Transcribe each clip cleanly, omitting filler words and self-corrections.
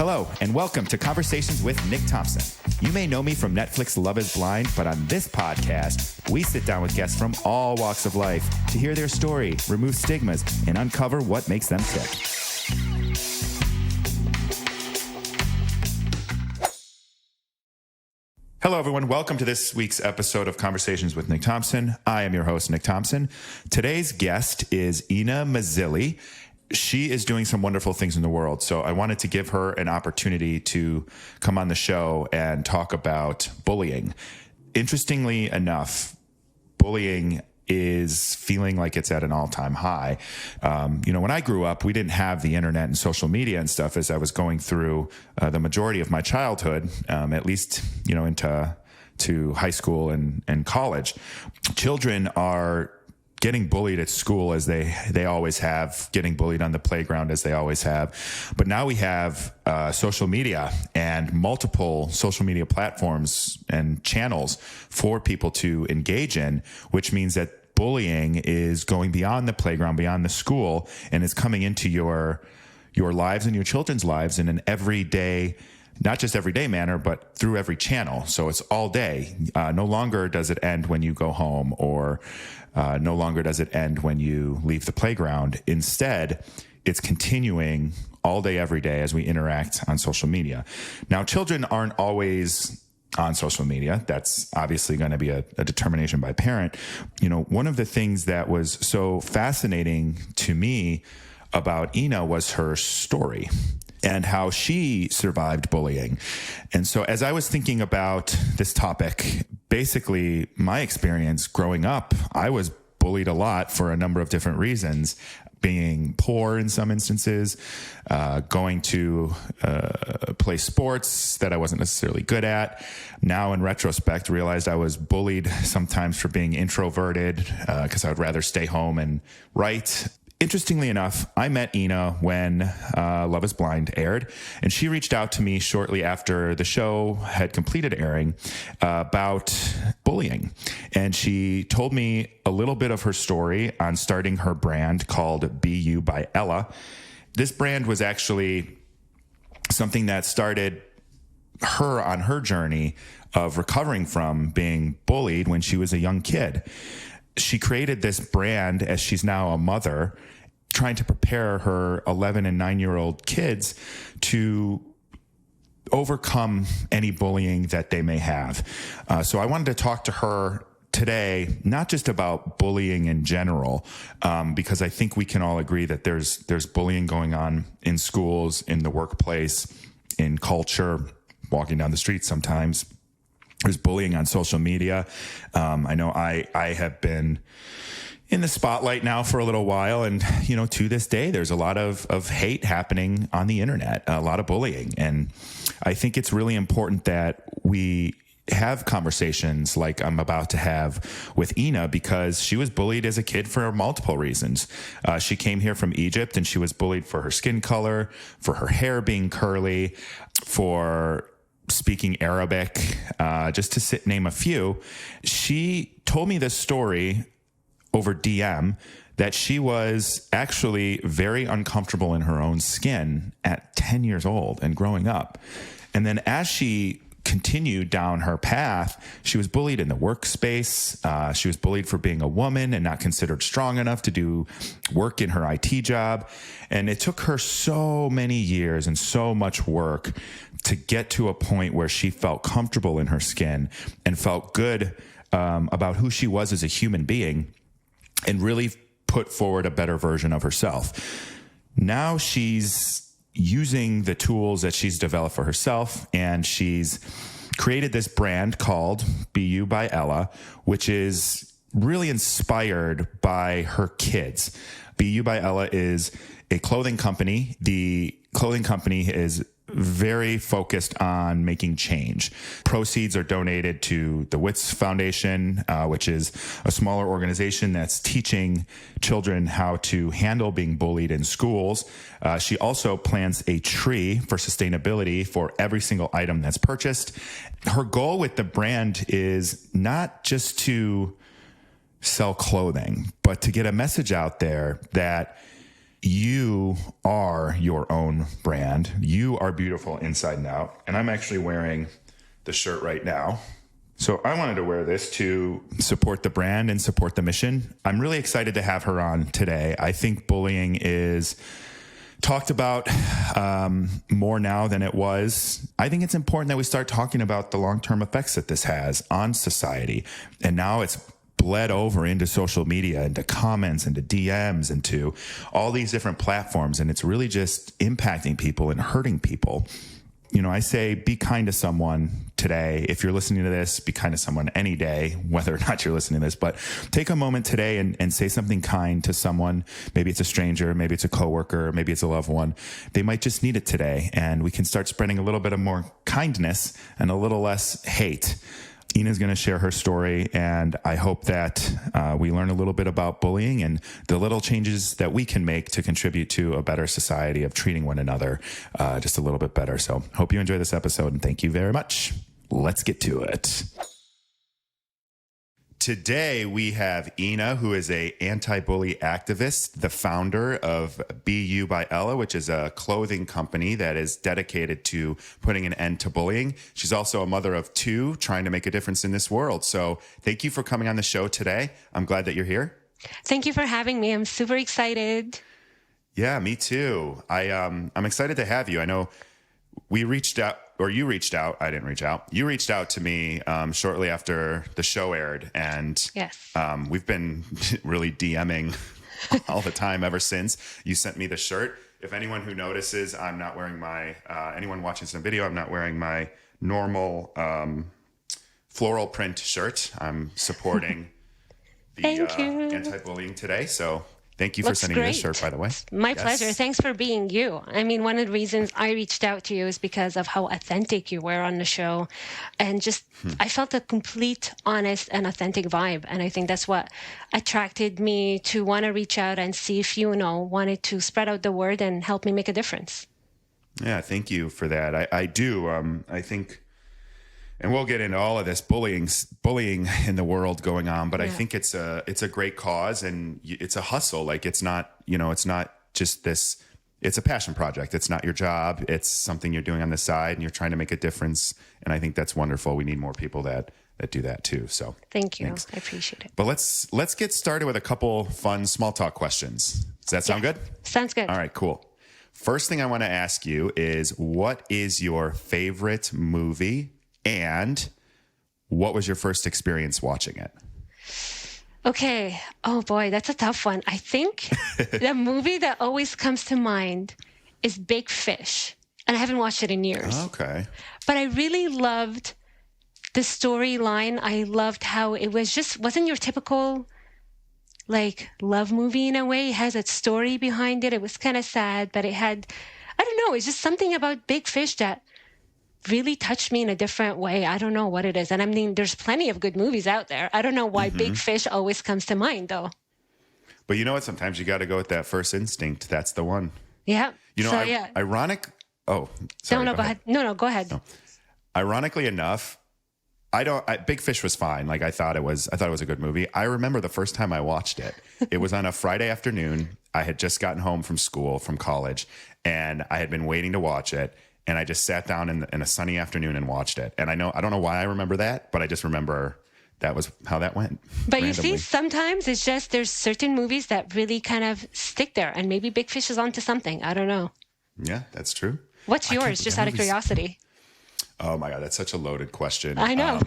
Hello, and welcome to Conversations with Nick Thompson. You may know me from Netflix Love is Blind, but on this podcast, we sit down with guests from all walks of life to hear their story, remove stigmas, and uncover what makes them tick. Hello, everyone. Welcome to this week's episode of Conversations with Nick Thompson. I am your host, Nick Thompson. Today's guest is Ena Mazzilli. She is doing some wonderful things in the world, so I wanted to give her an opportunity to come on the show and talk about bullying. Interestingly enough, bullying is feeling like it's at an all-time high. When I grew up, we didn't have the internet and social media and stuff as I was going through the majority of my childhood, at least, into high school and college. Children are getting bullied at school as they always have, getting bullied on the playground as they always have. But now we have social media and multiple social media platforms and channels for people to engage in, which means that bullying is going beyond the playground, beyond the school, and is coming into your lives and your children's lives in an everyday, not just everyday manner, but through every channel. So it's all day. No longer does it end when you go home, or no longer does it end when you leave the playground. Instead, it's continuing all day, every day as we interact on social media. Now, children aren't always on social media. That's obviously going to be a determination by parent. One of the things that was so fascinating to me about Ena was her story and how she survived bullying. And so as I was thinking about this topic, basically my experience growing up, I was bullied a lot for a number of different reasons. Being poor in some instances, going to play sports that I wasn't necessarily good at. Now, in retrospect, realized I was bullied sometimes for being introverted because I would rather stay home and write. Interestingly enough, I met Ena when Love is Blind aired, and she reached out to me shortly after the show had completed airing about bullying. And she told me a little bit of her story on starting her brand called BeYouByElla. This brand was actually something that started her on her journey of recovering from being bullied when she was a young kid. She created this brand as she's now a mother, trying to prepare her 11 and 9-year-old kids to overcome any bullying that they may have. So I wanted to talk to her today, not just about bullying in general, because I think we can all agree that there's bullying going on in schools, in the workplace, in culture, walking down the street sometimes. There's bullying on social media. I know I have been in the spotlight now for a little while. And, to this day, there's a lot of hate happening on the internet, a lot of bullying. And I think it's really important that we have conversations like I'm about to have with Ena, because she was bullied as a kid for multiple reasons. She came here from Egypt and she was bullied for her skin color, for her hair being curly, for speaking Arabic, just to name a few. She told me this story over DM that she was actually very uncomfortable in her own skin at 10 years old and growing up. And then as she continued down her path, she was bullied in the workspace. She was bullied for being a woman and not considered strong enough to do work in her IT job. And it took her so many years and so much work to get to a point where she felt comfortable in her skin and felt good about who she was as a human being, and really put forward a better version of herself. Now she's using the tools that she's developed for herself, and she's created this brand called BeYouByElla, which is really inspired by her kids. BeYouByElla is a clothing company. The clothing company is very focused on making change. Proceeds are donated to the WITS Foundation, which is a smaller organization that's teaching children how to handle being bullied in schools. She also plants a tree for sustainability for every single item that's purchased. Her goal with the brand is not just to sell clothing, but to get a message out there that You are your own brand. You are beautiful inside and out. And I'm actually wearing the shirt right now. So I wanted to wear this to support the brand and support the mission. I'm really excited to have her on today. I think bullying is talked about more now than it was. I think it's important that we start talking about the long-term effects that this has on society. And now it's bled over into social media, into comments, into DMs, into all these different platforms. And it's really just impacting people and hurting people. You know, I say be kind to someone today. If you're listening to this, be kind to someone any day, whether or not you're listening to this. But take a moment today and say something kind to someone. Maybe it's a stranger, maybe it's a coworker, maybe it's a loved one. They might just need it today. And we can start spreading a little bit of more kindness and a little less hate. Ena's going to share her story, and I hope that we learn a little bit about bullying and the little changes that we can make to contribute to a better society of treating one another just a little bit better. So hope you enjoy this episode, and thank you very much. Let's get to it. Today, we have Ena, who is a anti-bully activist, the founder of BeYouByElla, which is a clothing company that is dedicated to putting an end to bullying. She's also a mother of two, trying to make a difference in this world. So thank you for coming on the show today. I'm glad that you're here. Thank you for having me. I'm super excited. Yeah, me too. I'm excited to have you. I know we reached out, or you reached out. I didn't reach out. You reached out to me shortly after the show aired, and yes, we've been really DMing all the time ever since. You sent me the shirt. If anyone who notices, I'm not wearing my. Anyone watching some video, I'm not wearing my normal floral print shirt. I'm supporting the anti-bullying today. So. Thank you for sending me this shirt, by the way. My pleasure. Thanks for being you. I mean, one of the reasons I reached out to you is because of how authentic you were on the show. And just, I felt a complete, honest, and authentic vibe. And I think that's what attracted me to want to reach out and see if you wanted to spread out the word and help me make a difference. Yeah, thank you for that. I do. I think... And we'll get into all of this bullying in the world going on, but I think it's a great cause, and it's a hustle. Like it's not just this, it's a passion project. It's not your job. It's something you're doing on the side, and you're trying to make a difference. And I think that's wonderful. We need more people that do that too. So thank you. Thanks. I appreciate it. But let's get started with a couple fun small talk questions. Does that sound good? Sounds good. All right, cool. First thing I want to ask you is, what is your favorite movie? And what was your first experience watching it? Okay. Oh boy, that's a tough one. I think the movie that always comes to mind is Big Fish. And I haven't watched it in years. Okay. But I really loved the storyline. I loved how it wasn't your typical like love movie in a way. It has a story behind it. It was kind of sad, but it had, I don't know, it's just something about Big Fish that really touched me in a different way. I don't know what it is. And I mean, there's plenty of good movies out there. I don't know why Big Fish always comes to mind, though. But you know what? Sometimes you got to go with that first instinct. That's the one. Yeah. You know, ironic. Oh, sorry. No, go ahead. No, go ahead. No. Ironically enough, Big Fish was fine. Like I thought it was a good movie. I remember the first time I watched it. It was on a Friday afternoon. I had just gotten home from college, and I had been waiting to watch it. And I just sat down in a sunny afternoon and watched it. And I don't know why I remember that, but I just remember that was how that went. But randomly. You see, sometimes it's just there's certain movies that really kind of stick there. And maybe Big Fish is onto something. I don't know. Yeah, that's true. What's yours, just out of curiosity? Oh, my God. That's such a loaded question. I know.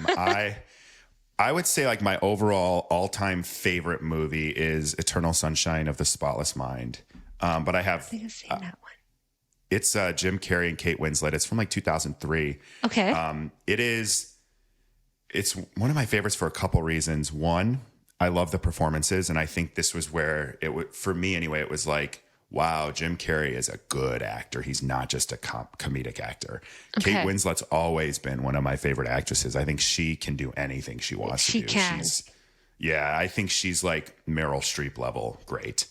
I would say like my overall all-time favorite movie is Eternal Sunshine of the Spotless Mind. But I have seen that one. It's Jim Carrey and Kate Winslet. It's from like 2003. Okay. It's one of my favorites for a couple reasons. One, I love the performances, and I think this was where for me anyway, it was like, wow, Jim Carrey is a good actor. He's not just a comedic actor. Okay. Kate Winslet's always been one of my favorite actresses. I think she can do anything she wants to do. She can. I think she's like Meryl Streep level great.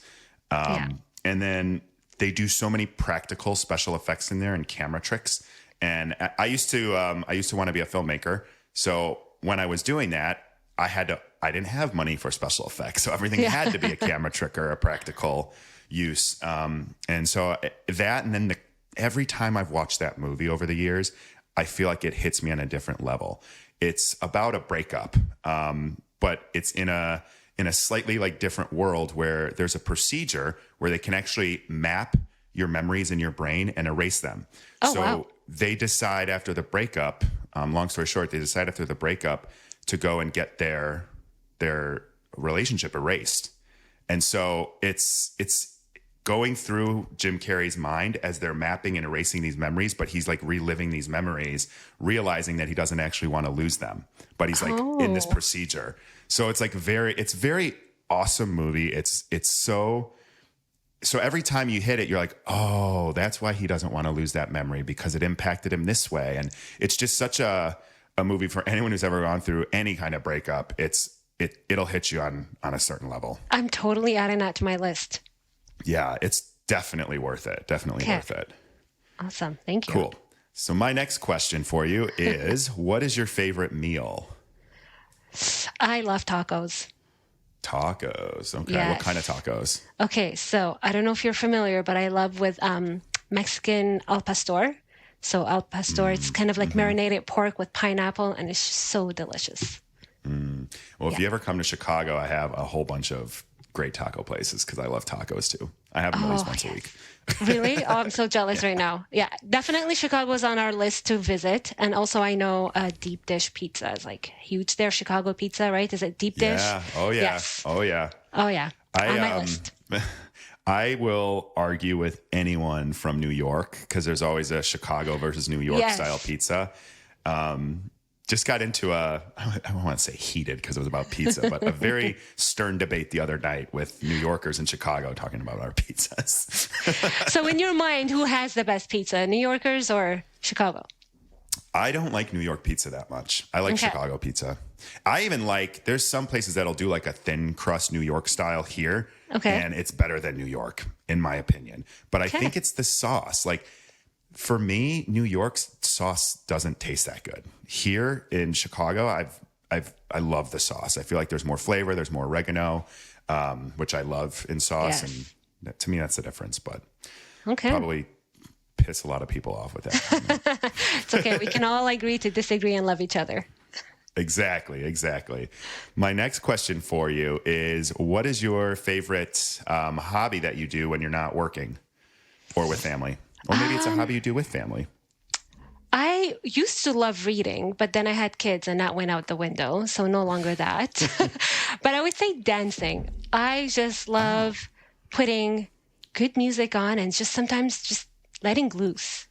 And then they do so many practical special effects in there and camera tricks. And I used to want to be a filmmaker. So when I was doing that, I didn't have money for special effects. So everything had to be a camera trick or a practical, use. And so that, and then every time I've watched that movie over the years, I feel like it hits me on a different level. It's about a breakup, but it's in a slightly like different world where there's a procedure where they can actually map your memories in your brain and erase them. Oh, so wow. they decide after the breakup, long story short, they decide after the breakup to go and get their relationship erased. And so it's going through Jim Carrey's mind as they're mapping and erasing these memories, but he's like reliving these memories, realizing that he doesn't actually want to lose them, but he's like in this procedure. So it's like very awesome movie. It's so every time you hit it, you're like, oh, that's why he doesn't want to lose that memory, because it impacted him this way. And it's just such a movie for anyone who's ever gone through any kind of breakup. It'll hit you on a certain level. I'm totally adding that to my list. Yeah, it's definitely worth it. Definitely worth it. Awesome. Thank you. Cool. So my next question for you is, what is your favorite meal? I love tacos. Tacos. Okay. Yes. What kind of tacos? Okay, so I don't know if you're familiar, but I love with Mexican al pastor. So al pastor, it's kind of like marinated pork with pineapple, and it's just so delicious. Well, if you ever come to Chicago, I have a whole bunch of great taco places because I love tacos too. I have them at least once a week. Really? Oh, I'm so jealous right now. Yeah, definitely Chicago's on our list to visit. And also I know deep dish pizza is like huge there. Chicago pizza, right? Is it deep dish? Yeah. Oh, yeah. Yes. Oh, yeah. Oh, yeah. On my list. I will argue with anyone from New York because there's always a Chicago versus New York style pizza. Just got into I don't want to say heated because it was about pizza, but a very stern debate the other night with New Yorkers in Chicago talking about our pizzas. So in your mind, who has the best pizza, New Yorkers or Chicago? I don't like New York pizza that much. I like Chicago pizza. I even there's some places that'll do like a thin crust New York style here. Okay. And it's better than New York, in my opinion. But I think it's the sauce. Like, for me, New York's sauce doesn't taste that good. Here in Chicago, I love the sauce. I feel like there's more flavor, there's more oregano, which I love in sauce, and to me that's the difference. But probably piss a lot of people off with that. It's okay. We can all agree to disagree and love each other. Exactly. My next question for you is: what is your favorite hobby that you do when you're not working or with family? Or maybe it's a hobby you do with family. I used to love reading, but then I had kids and that went out the window. So no longer that. But I would say dancing. I just love putting good music on and just sometimes just letting loose.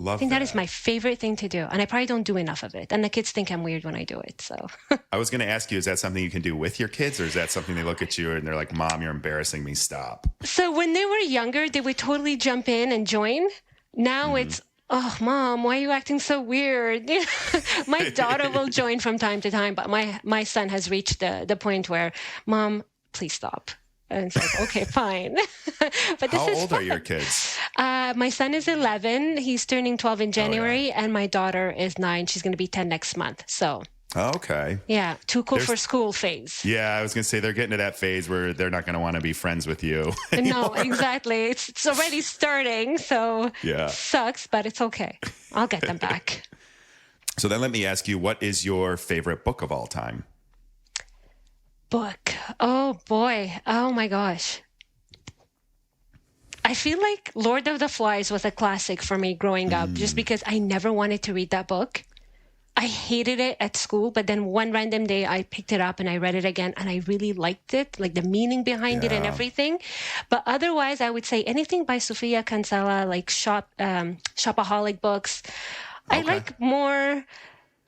I think that is my favorite thing to do. And I probably don't do enough of it. And the kids think I'm weird when I do it. So I was going to ask you, is that something you can do with your kids, or is that something they look at you and they're like, Mom, you're embarrassing me, stop? So when they were younger, they would totally jump in and join. Now it's, oh, Mom, why are you acting so weird? My daughter will join from time to time, but my son has reached the point where, Mom, please stop. And it's like, okay, fine. But this How is old fun. are your kids? My son is 11. He's turning 12 in January. And my daughter is 9. She's going to be 10 next month. So, okay. Yeah, too cool for school phase. Yeah, I was going to say they're getting to that phase where they're not going to want to be friends with you. No, exactly. It's already starting. So, sucks, but it's okay. I'll get them back. So then let me ask you, what is your favorite book of all time? Book. Oh, boy. Oh, my gosh. I feel like Lord of the Flies was a classic for me growing up just because I never wanted to read that book. I hated it at school, but then one random day I picked it up and I read it again and I really liked it, like the meaning behind it and everything. But otherwise, I would say anything by Sofia Cancela, like shopaholic books. I like more,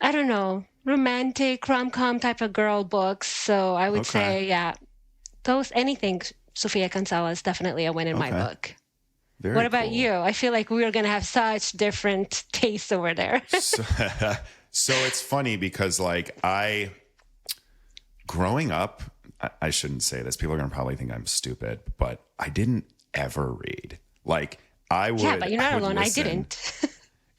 I don't know, romantic rom-com type of girl books. So I would say, anything Sofia Cancela is definitely a win in my book. Very what about cool. you? I feel like we're going to have such different tastes over there. So it's funny because growing up, I shouldn't say this. People are going to probably think I'm stupid, but I didn't ever read. Like I would. Yeah, but you're not alone. Listen. I didn't.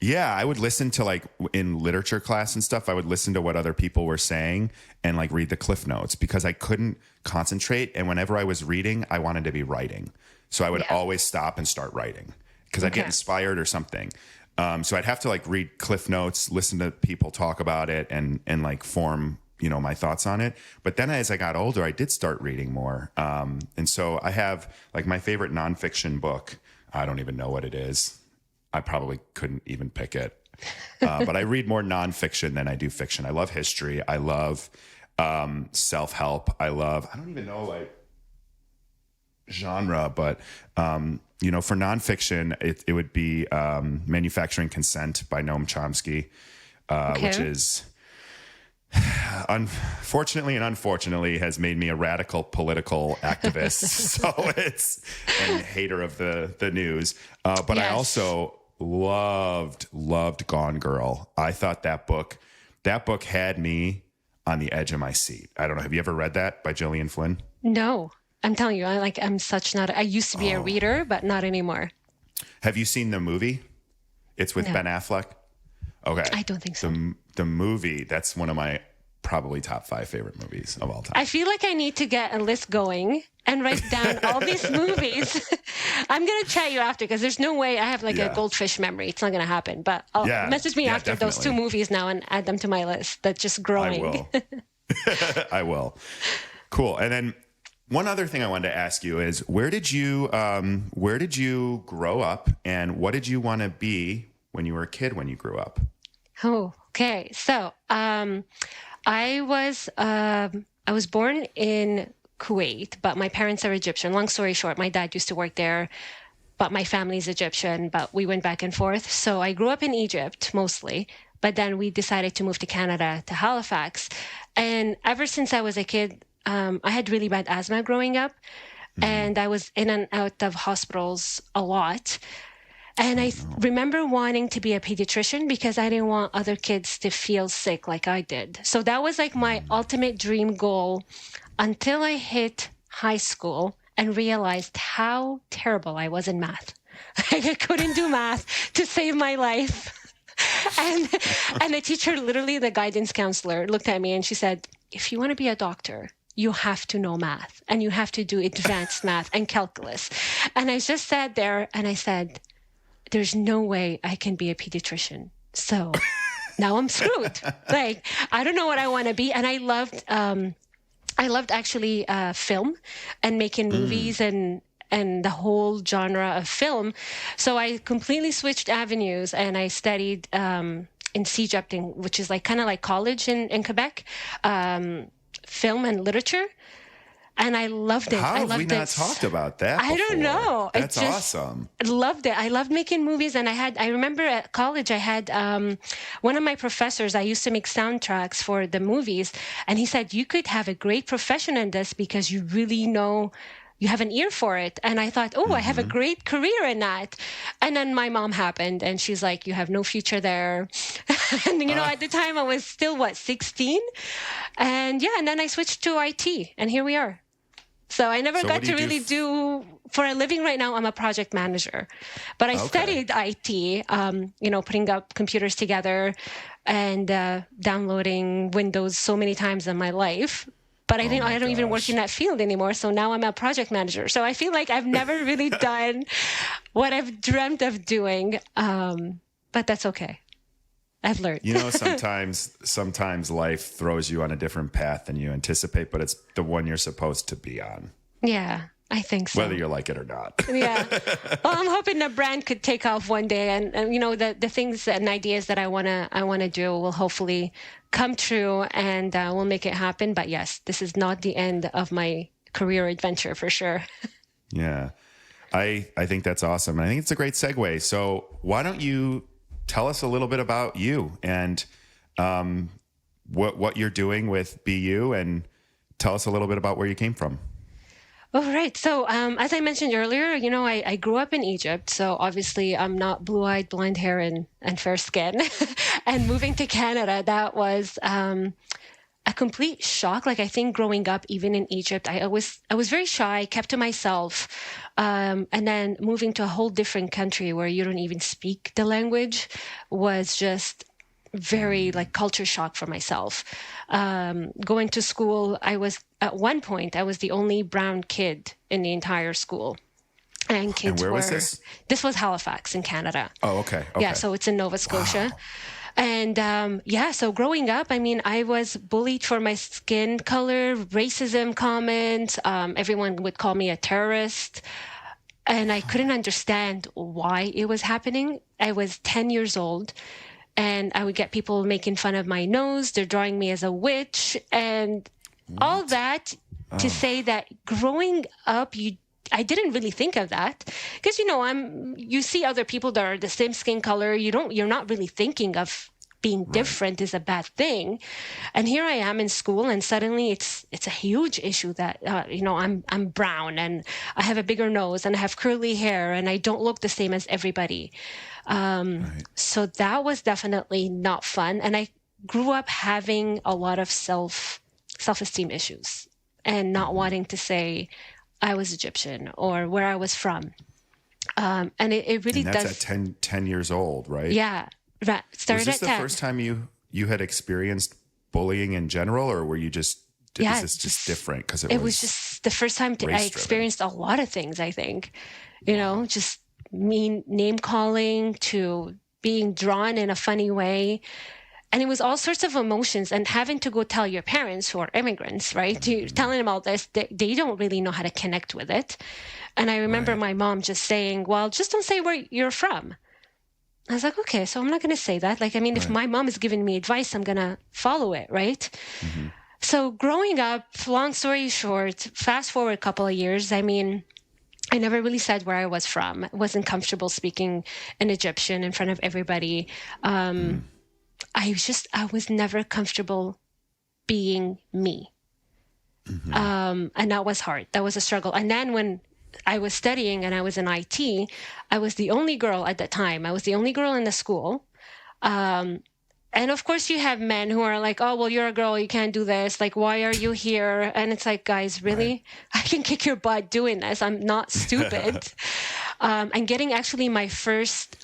Yeah, I would listen to like in literature class and stuff, I would listen to what other people were saying and like read the cliff notes because I couldn't concentrate. And whenever I was reading, I wanted to be writing. So I would always stop and start writing because I'd get inspired or something. So I'd have to like read cliff notes, listen to people talk about it and like form, my thoughts on it. But then as I got older, I did start reading more. And so I have like my favorite nonfiction book. I don't even know what it is. I probably couldn't even pick it. But I read more nonfiction than I do fiction. I love history. I love self-help. I don't even know like genre, but, for nonfiction, it would be Manufacturing Consent by Noam Chomsky, which is unfortunately and unfortunately has made me a radical political activist. So and a hater of the news. But I also loved Gone Girl. I thought that book had me on the edge of my seat. I don't know. Have you ever read that by Gillian Flynn? No, I'm telling you, I used to be a reader, but not anymore. Have you seen the movie? It's with Ben Affleck. Okay. I don't think so. The movie, that's one of my probably top 5 favorite movies of all time. I feel like I need to get a list going and write down all these movies. I'm going to chat you after because there's no way I have like a goldfish memory. It's not going to happen. But message me after those 2 movies now and add them to my list. That's just growing. I will. I will. Cool. And then one other thing I wanted to ask you is where did you grow up and what did you want to be when you were a kid when you grew up? Oh, okay. So I was born in Kuwait, but my parents are Egyptian. Long story short, my dad used to work there, but my family's Egyptian, but we went back and forth. So I grew up in Egypt mostly, but then we decided to move to Canada, to Halifax. And ever since I was a kid, I had really bad asthma growing up, and I was in and out of hospitals a lot. And I remember wanting to be a pediatrician because I didn't want other kids to feel sick like I did. So that was like my ultimate dream goal until I hit high school and realized how terrible I was in math. I couldn't do math to save my life. And the teacher, literally the guidance counselor, looked at me and she said, if you want to be a doctor, you have to know math and you have to do advanced math and calculus. And I just sat there and I said, there's no way I can be a pediatrician. So now I'm screwed. Like, I don't know what I want to be. And I loved actually film and making movies and the whole genre of film. So I completely switched avenues and I studied in CEGEP, which is like kind of like college in Quebec, film and literature. And I loved it. How have we not talked about that before? I don't know. That's awesome. I loved it. I loved making movies. And I remember at college, I had one of my professors, I used to make soundtracks for the movies. And he said, you could have a great profession in this because you really know, you have an ear for it. And I thought, I have a great career in that. And then my mom happened and she's like, you have no future there. And, at the time I was still, 16? And and then I switched to IT and here we are. So I never got to really do for a living. Right now, I'm a project manager, but I studied IT, putting up computers together and downloading Windows so many times in my life. But I don't even work in that field anymore. So now I'm a project manager. So I feel like I've never really done what I've dreamt of doing. But that's okay. I've learned. Sometimes life throws you on a different path than you anticipate, but it's the one you're supposed to be on. Yeah, I think so. Whether you like it or not. Yeah. Well, I'm hoping the brand could take off one day, and the things and ideas that I wanna do will hopefully come true, and we'll make it happen. But yes, this is not the end of my career adventure for sure. Yeah, I think that's awesome. I think it's a great segue. So why don't you tell us a little bit about you and what you're doing with BeYou, and tell us a little bit about where you came from. All right. So as I mentioned earlier, I grew up in Egypt. So obviously I'm not blue-eyed, blonde hair, and fair skin. And moving to Canada, that was a complete shock. Like I think growing up, even in Egypt, I was very shy, kept to myself. And then moving to a whole different country where you don't even speak the language was just very like culture shock for myself. Going to school, at one point, I was the only brown kid in the entire school. And kids where was this? This was Halifax in Canada. Oh, okay. Yeah, so it's in Nova Scotia. Wow. And so growing up, I mean, I was bullied for my skin color, racism comments. Everyone would call me a terrorist. And I couldn't understand why it was happening. I was 10 years old, and I would get people making fun of my nose. They're drawing me as a witch. And all that to say that growing up, I didn't really think of that because, you see other people that are the same skin color. You're not really thinking of being different is a bad thing. And here I am in school, and suddenly it's a huge issue that, I'm brown and I have a bigger nose and I have curly hair and I don't look the same as everybody. So that was definitely not fun. And I grew up having a lot of self-esteem issues and not wanting to say I was Egyptian or where I was from. And it really does. That's at 10 years old, right? Yeah. Right. Started was this at 10. The first time you had experienced bullying in general, or were you just, is this just different? Because it was just the first time I experienced a lot of things, I think. Just name calling to being drawn in a funny way. And it was all sorts of emotions, and having to go tell your parents who are immigrants, right? Telling them all this, they don't really know how to connect with it. And I remember my mom just saying, well, just don't say where you're from. I was like, okay, so I'm not going to say that. Like, I mean, if my mom is giving me advice, I'm going to follow it, right? Mm-hmm. So growing up, long story short, fast forward a couple of years, I mean, I never really said where I was from. I wasn't comfortable speaking in Egyptian in front of everybody. I was never comfortable being me. Mm-hmm. And that was hard. That was a struggle. And then when I was studying and I was in IT, I was the only girl at the time. I was the only girl in the school. And of course you have men who are like, oh, well, you're a girl, you can't do this. Like, why are you here? And it's like, guys, really? Right. I can kick your butt doing this. I'm not stupid. And getting actually my first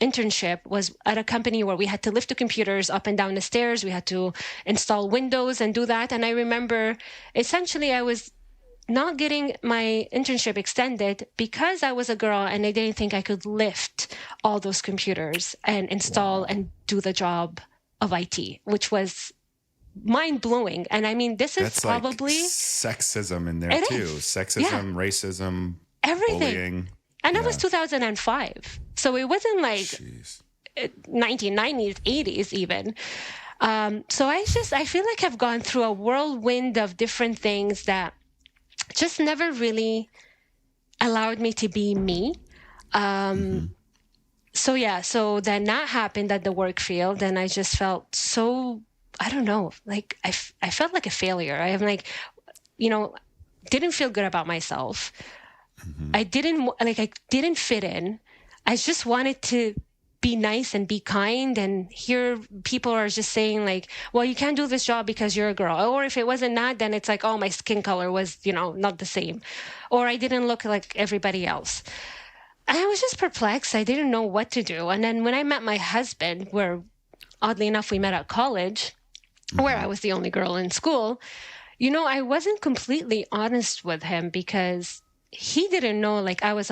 internship was at a company where we had to lift the computers up and down the stairs. We had to install windows and do that. And I remember essentially I was not getting my internship extended because I was a girl and they didn't think I could lift all those computers and install and do the job of IT, which was mind-blowing. And I mean, that's probably like sexism in there too. Sexism, racism, everything. Bullying. And that was 2005. So it wasn't like 1990s, 80s even. So I feel like I've gone through a whirlwind of different things that just never really allowed me to be me. So then that happened at the work field, and I just felt so, I don't know, like I felt like a failure. I am like, didn't feel good about myself. I didn't fit in. I just wanted to be nice and be kind, and here people are just saying like, well, you can't do this job because you're a girl. Or if it wasn't that, then it's like, oh, my skin color was, not the same. Or I didn't look like everybody else. And I was just perplexed. I didn't know what to do. And then when I met my husband, where oddly enough, we met at college, where I was the only girl in school, I wasn't completely honest with him because he didn't know like I was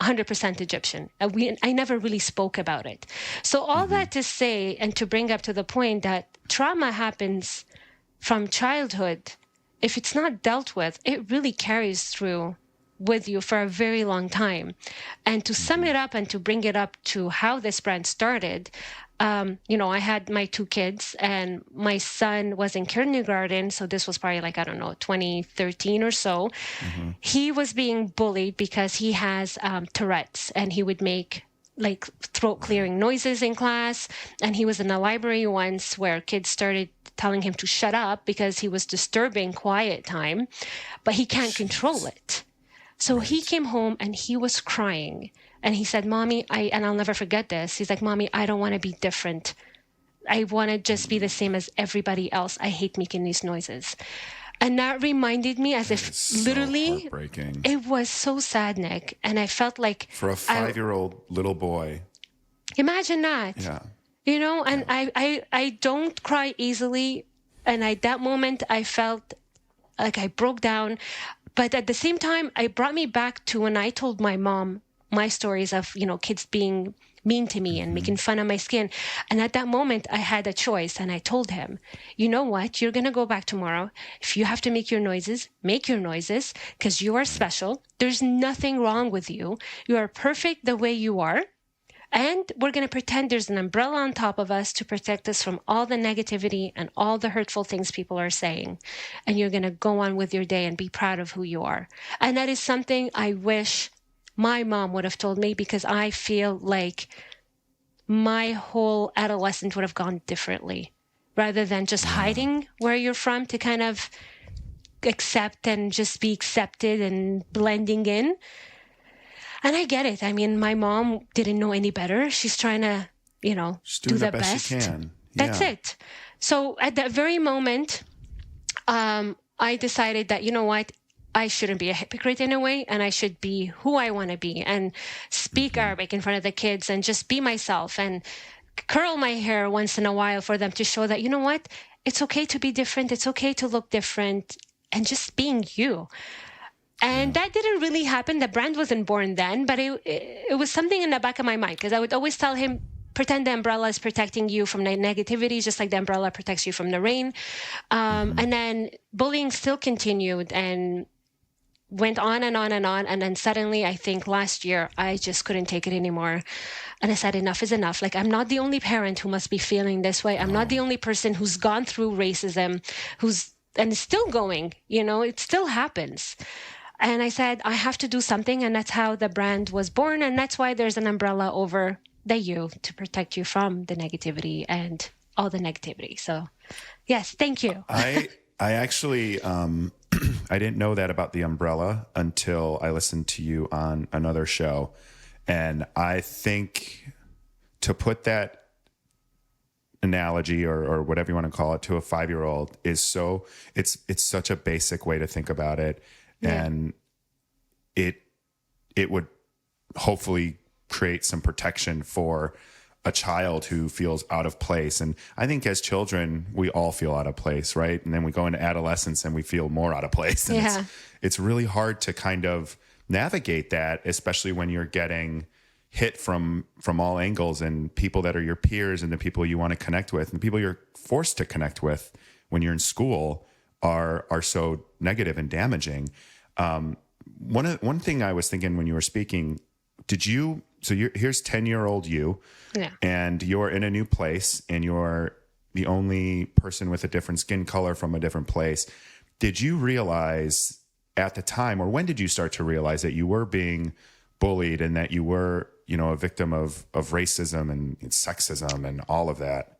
100% Egyptian. I never really spoke about it. So all that to say, and to bring up to the point that trauma happens from childhood. If it's not dealt with, it really carries through with you for a very long time. And to sum it up and to bring it up to how this brand started, I had my 2 kids, and my son was in kindergarten. So this was probably like, 2013 or so. He was being bullied because he has Tourette's, and he would make like throat clearing noises in class. And he was in a library once where kids started telling him to shut up because he was disturbing quiet time, but he can't control it. So he came home and he was crying. And he said, Mommy, and I'll never forget this. He's like, Mommy, I don't want to be different. I want to just be the same as everybody else. I hate making these noises. And that reminded me as if So literally heartbreaking. it was so sad, Nick. And I felt like For a 5-year-old little boy. Imagine that. Yeah. You know, and I don't cry easily. And at that moment, I felt like I broke down. But at the same time, it brought me back to when I told my mom my stories of, kids being mean to me and making fun of my skin. And at that moment, I had a choice. And I told him, you know what? You're going to go back tomorrow. If you have to make your noises, because you are special. There's nothing wrong with you. You are perfect the way you are. And we're going to pretend there's an umbrella on top of us to protect us from all the negativity and all the hurtful things people are saying. And you're going to go on with your day and be proud of who you are. And that is something I wish my mom would have told me, because I feel like my whole adolescence would have gone differently, rather than just hiding where you're from to kind of accept and just be accepted and blending in. And I get it. I mean, my mom didn't know any better. She's trying to, Just do the best best. she can. That's it. So at that very moment, I decided that, you know what? I shouldn't be a hypocrite in a way, and I should be who I want to be and speak Arabic in front of the kids and just be myself and curl my hair once in a while for them to show that, you know what? It's okay to be different. It's okay to look different, and just being you. And that didn't really happen. The brand wasn't born then, but it was something in the back of my mind, because I would always tell him, pretend the umbrella is protecting you from the negativity, just like the umbrella protects you from the rain. And then bullying still continued and went on and on and on. And then suddenly, I think last year, I just couldn't take it anymore. And I said, enough is enough. Like, I'm not the only parent who must be feeling this way. I'm not the only person who's gone through racism, and is still going, it still happens. And I said, I have to do something. And that's how the brand was born. And that's why there's an umbrella over the you to protect you from the negativity and all the negativity. So, yes, thank you. I actually, I didn't know that about the umbrella until I listened to you on another show. And I think to put that analogy or whatever you want to call it to a 5-year-old is it's such a basic way to think about it. Yeah. And it would hopefully create some protection for a child who feels out of place. And I think as children, we all feel out of place, right? And then we go into adolescence and we feel more out of place. And it's really hard to kind of navigate that, especially when you're getting hit from all angles, and people that are your peers and the people you want to connect with and the people you're forced to connect with when you're in school are so negative and damaging. One thing I was thinking when you were speaking, here's 10-year-old you, and you're in a new place, and you're the only person with a different skin color from a different place. Did you realize at the time, or when did you start to realize that you were being bullied and that you were, a victim of racism and sexism and all of that?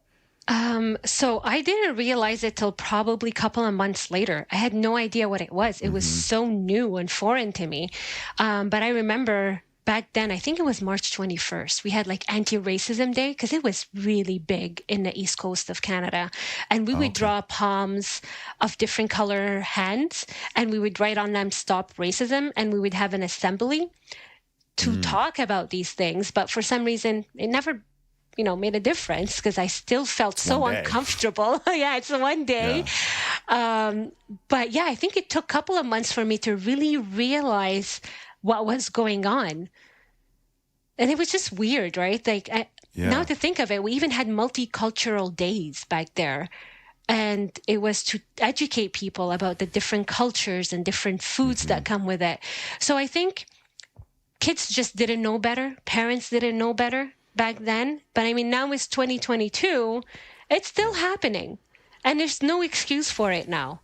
So I didn't realize it till probably a couple of months later. I had no idea what it was. It was so new and foreign to me. But I remember back then, I think it was March 21st, we had like Anti-Racism Day, because it was really big in the East Coast of Canada. And we would draw palms of different color hands, and we would write on them, "Stop Racism." And we would have an assembly to talk about these things. But for some reason, it never made a difference, because I still felt so uncomfortable. It's one day. Yeah. But I think it took a couple of months for me to really realize what was going on. And it was just weird, right? Like, now to think of it, we even had multicultural days back there. And it was to educate people about the different cultures and different foods that come with it. So I think kids just didn't know better. Parents didn't know better back then. But I mean, now it's 2022. It's still happening. And there's no excuse for it now.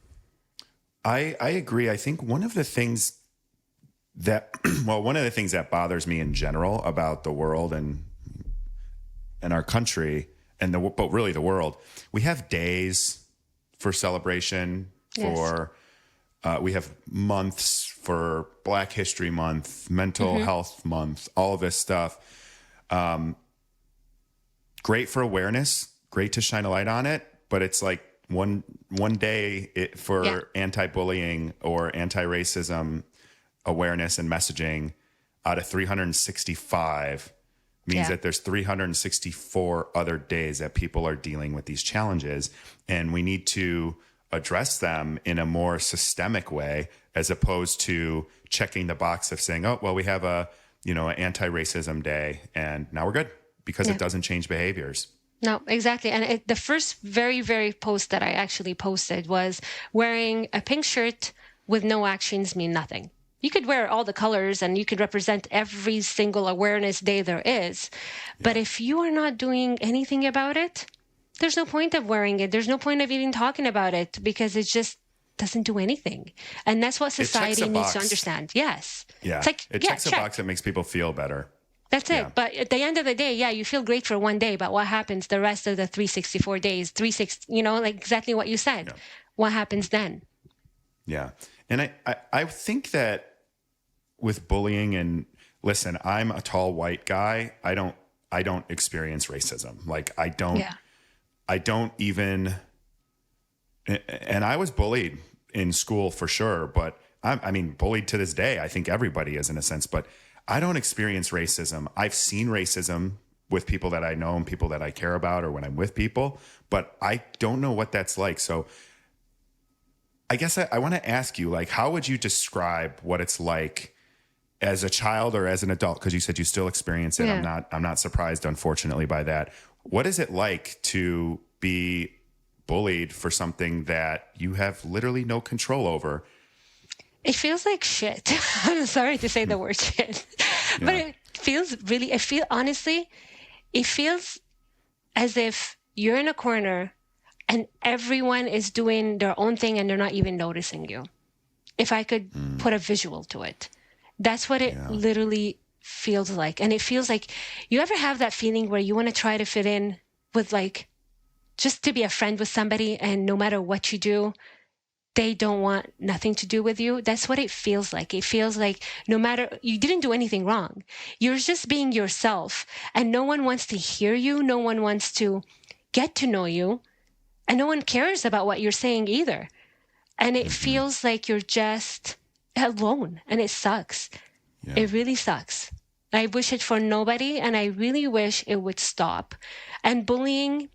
I agree. I think one of the things that bothers me in general about the world and our country but really the world, we have days for celebration, we have months for Black History Month, Mental Health Month, all of this stuff. Great for awareness, great to shine a light on it, but it's like one day for anti-bullying or anti-racism awareness and messaging out of 365 means that there's 364 other days that people are dealing with these challenges, and we need to address them in a more systemic way, as opposed to checking the box of saying, oh, well, we have an anti-racism day and now we're good, because it doesn't change behaviors. No, exactly. And the first very, very post that I actually posted was wearing a pink shirt with no actions mean nothing. You could wear all the colors and you could represent every single awareness day there is. But if you are not doing anything about it, there's no point of wearing it. There's no point of even talking about it, because it just doesn't do anything. And that's what society needs to understand. Yes. Yeah. It's like, it checks a box that makes people feel better. That's it. But at the end of the day, you feel great for one day, but what happens the rest of the 364 days, like exactly what you said. Yeah. What happens then? Yeah. And I think that with bullying, and listen, I'm a tall white guy. I don't experience racism. Like I don't even, and I was bullied in school for sure, but I mean, bullied to this day. I think everybody is in a sense, but I don't experience racism. I've seen racism with people that I know and people that I care about, or when I'm with people, but I don't know what that's like. So I guess I want to ask you, like, how would you describe what it's like as a child or as an adult? Because you said you still experience it. Yeah. I'm not surprised, unfortunately, by that. What is it like to be bullied for something that you have literally no control over? It feels like shit. I'm sorry to say the word shit, but it feels honestly, it feels as if you're in a corner and everyone is doing their own thing and they're not even noticing you. If I could put a visual to it, that's what it literally feels like. And it feels like, you ever have that feeling where you want to try to fit in with, like, just to be a friend with somebody, and no matter what you do, they don't want nothing to do with you? That's what it feels like. It feels like no matter, you didn't do anything wrong. You're just being yourself, and no one wants to hear you. No one wants to get to know you, and no one cares about what you're saying either. And it feels like you're just alone, and it sucks. Yeah. It really sucks. I wish it for nobody, and I really wish it would stop. And bullying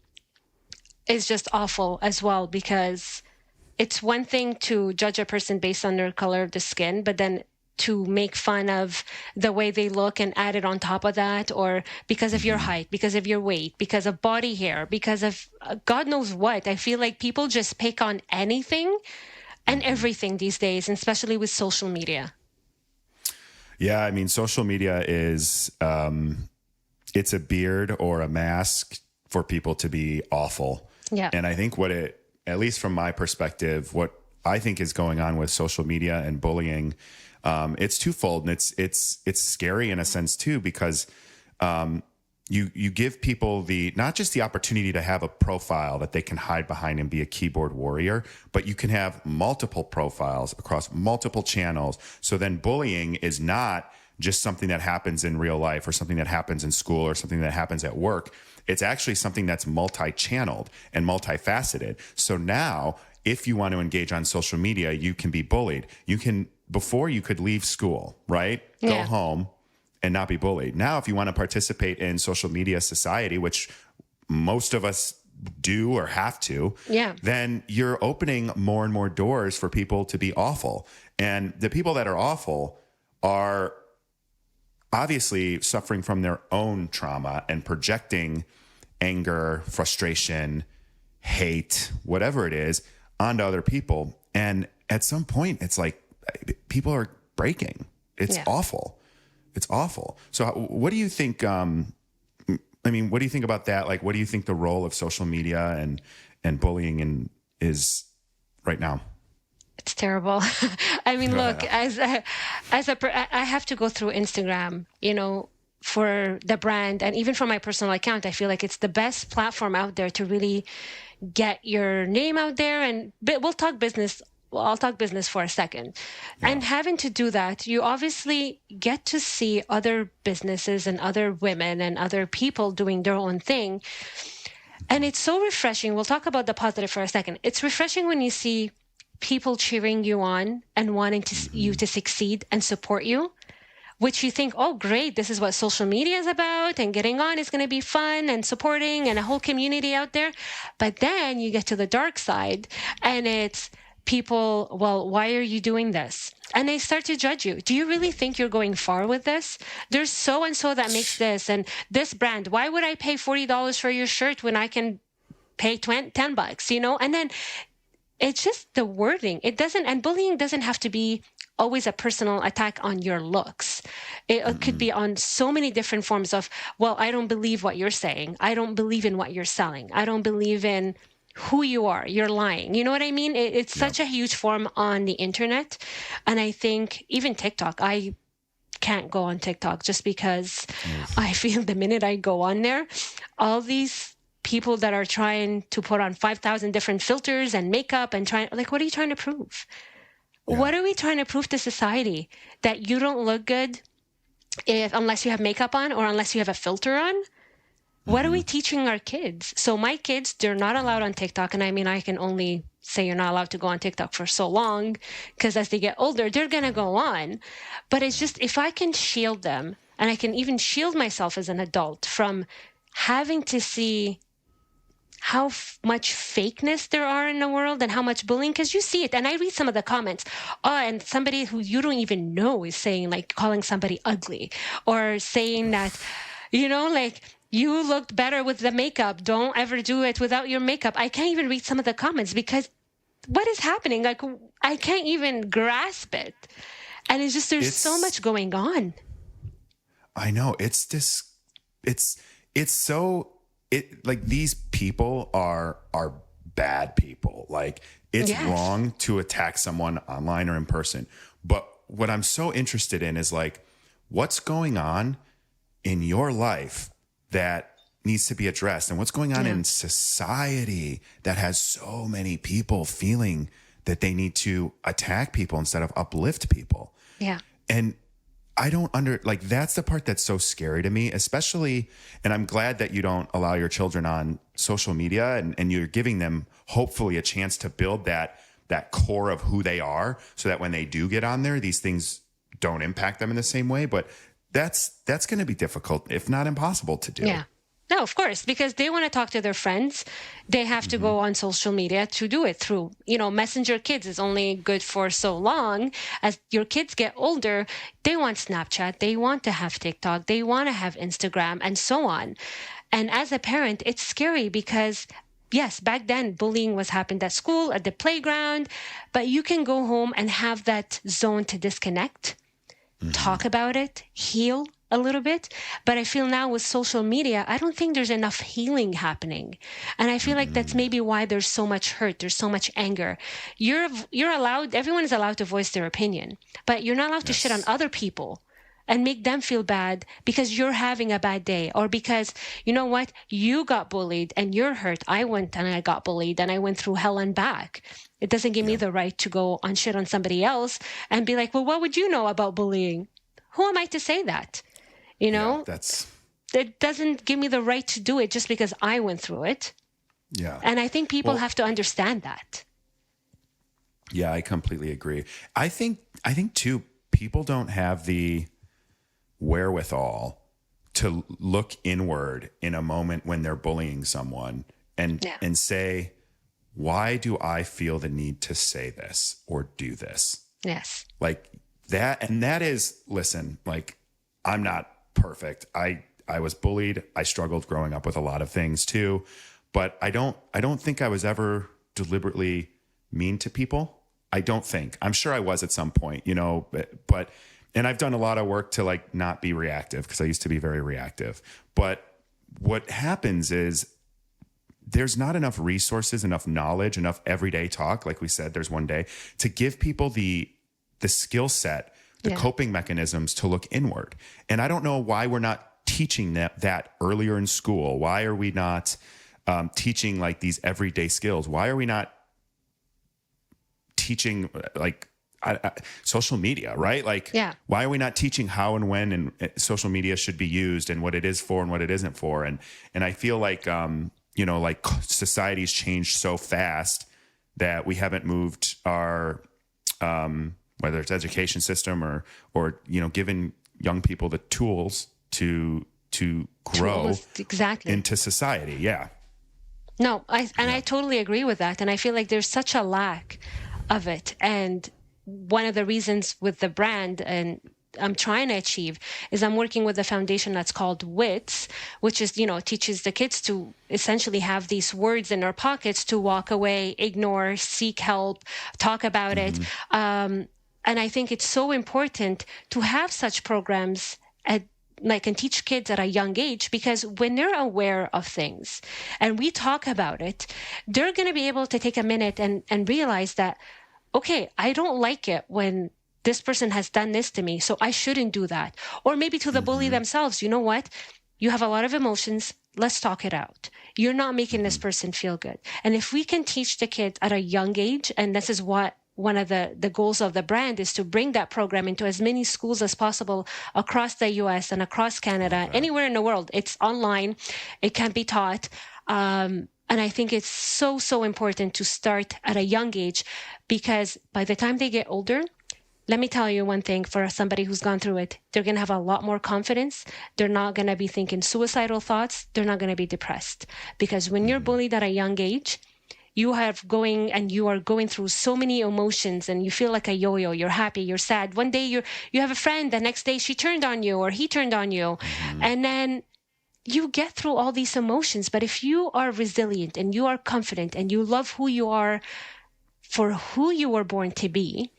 is just awful as well, because it's one thing to judge a person based on their color of the skin, but then to make fun of the way they look and add it on top of that, or because of your height, because of your weight, because of body hair, because of God knows what. I feel like people just pick on anything and everything these days, especially with social media. Yeah, I mean, social media is, it's a beard or a mask for people to be awful. Yeah. And I think at least from my perspective, what I think is going on with social media and bullying, it's twofold, and it's scary in a sense too, because you give people not just the opportunity to have a profile that they can hide behind and be a keyboard warrior, but you can have multiple profiles across multiple channels. So then bullying is not just something that happens in real life, or something that happens in school, or something that happens at work. It's actually something that's multi-channeled and multifaceted. So now, if you want to engage on social media, you can be bullied. Before you could leave school, right? Yeah. Go home and not be bullied. Now, if you want to participate in social media society, which most of us do or have to, then you're opening more and more doors for people to be awful. And the people that are awful are obviously suffering from their own trauma and projecting anger, frustration, hate, whatever it is, onto other people. And at some point, it's like people are breaking. It's awful. It's awful. So what do you think? What do you think about that? Like, what do you think the role of social media and bullying is right now? It's terrible. I mean, look, I have to go through Instagram, for the brand, and even for my personal account. I feel like it's the best platform out there to really get your name out there. But we'll talk business. Well, I'll talk business for a second. Yeah. And having to do that, you obviously get to see other businesses and other women and other people doing their own thing. And it's so refreshing. We'll talk about the positive for a second. It's refreshing when you see people cheering you on and wanting you to succeed and support you, which you think, oh, great, this is what social media is about, and getting on is going to be fun and supporting and a whole community out there. But then you get to the dark side and it's people, well, why are you doing this? And they start to judge you. Do you really think you're going far with this? There's so-and-so that makes this and this brand. Why would I pay $40 for your shirt when I can pay $10, And then it's just the wording. And bullying doesn't have to be always a personal attack on your looks. It could be on so many different forms of, well, I don't believe what you're saying. I don't believe in what you're selling. I don't believe in who you are. You're lying. You know what I mean? It's such a huge form on the internet. And I think even TikTok, I can't go on TikTok just because I feel the minute I go on there, all these people that are trying to put on 5,000 different filters and makeup and what are you trying to prove? Yeah. What are we trying to prove to society? That you don't look good unless you have makeup on or unless you have a filter on? What are we teaching our kids? So my kids, they're not allowed on TikTok. And I mean, I can only say you're not allowed to go on TikTok for so long because as they get older, they're going to go on. But it's just, if I can shield them, and I can even shield myself as an adult from having to see how much fakeness there are in the world and how much bullying, because you see it. And I read some of the comments. Oh, and somebody who you don't even know is saying, calling somebody ugly or saying that, you looked better with the makeup. Don't ever do it without your makeup. I can't even read some of the comments because what is happening? I can't even grasp it. And it's just, there's so much going on. I know. These people are bad people. It's wrong to attack someone online or in person. But what I'm so interested in is what's going on in your life that needs to be addressed, and what's going on in society that has so many people feeling that they need to attack people instead of uplift people. Yeah. And I don't that's the part that's so scary to me, especially, and I'm glad that you don't allow your children on social media and you're giving them hopefully a chance to build that core of who they are so that when they do get on there, these things don't impact them in the same way. But that's going to be difficult, if not impossible to do. Yeah. No, of course, because they want to talk to their friends. They have to go on social media to do it through, Messenger Kids is only good for so long. As your kids get older, they want Snapchat, they want to have TikTok, they want to have Instagram and so on. And as a parent, it's scary because yes, back then bullying happened at school, at the playground, but you can go home and have that zone to disconnect, talk about it, heal a little bit. But I feel now with social media, I don't think there's enough healing happening. And I feel like that's maybe why there's so much hurt. There's so much anger. You're allowed, everyone is allowed to voice their opinion, but you're not allowed to shit on other people and make them feel bad because you're having a bad day or because, you know what, you got bullied and you're hurt. I went and I got bullied and I went through hell and back. It doesn't give me the right to go on shit on somebody else and be like, well, what would you know about bullying? Who am I to say that? It doesn't give me the right to do it just because I went through it. Yeah. And I think people have to understand that. Yeah, I completely agree. I think too, people don't have the wherewithal to look inward in a moment when they're bullying someone and say, why do I feel the need to say this or do this? Yes. That. And that is, listen, I'm not perfect. I was bullied. I struggled growing up with a lot of things too, but I don't think I was ever deliberately mean to people. I don't think. I'm sure I was at some point, and I've done a lot of work to not be reactive because I used to be very reactive. But what happens is there's not enough resources, enough knowledge, enough everyday talk. Like we said, there's one day to give people the skill set, the coping mechanisms to look inward. And I don't know why we're not teaching that earlier in school. Why are we not teaching these everyday skills? Why are we not teaching social media, right? Why are we not teaching how and when social media should be used and what it is for and what it isn't for? And I feel like society's changed so fast that we haven't moved our, whether it's education system or giving young people the tools to grow exactly into society. Yeah. No, I totally agree with that. And I feel like there's such a lack of it. And one of the reasons with the brand and I'm trying to achieve is I'm working with a foundation that's called WITS, which is, teaches the kids to essentially have these words in their pockets to walk away, ignore, seek help, talk about it. And I think it's so important to have such programs and teach kids at a young age, because when they're aware of things and we talk about it, they're going to be able to take a minute and realize that, okay, I don't like it when this person has done this to me, so I shouldn't do that. Or maybe to the bully themselves, you know what? You have a lot of emotions. Let's talk it out. You're not making this person feel good. And if we can teach the kids at a young age, and this is what one of the goals of the brand is to bring that program into as many schools as possible across the US and across Canada, anywhere in the world. It's online. It can be taught. And I think it's so, so important to start at a young age, because by the time they get older, let me tell you one thing, for somebody who's gone through it, they're going to have a lot more confidence. They're not going to be thinking suicidal thoughts. They're not going to be depressed. Because when you're bullied at a young age, you are going through so many emotions, and you feel like a yo-yo. You're happy, you're sad. One day you have a friend, the next day she turned on you or he turned on you. And then you get through all these emotions. But if you are resilient and you are confident and you love who you are for who you were born to be,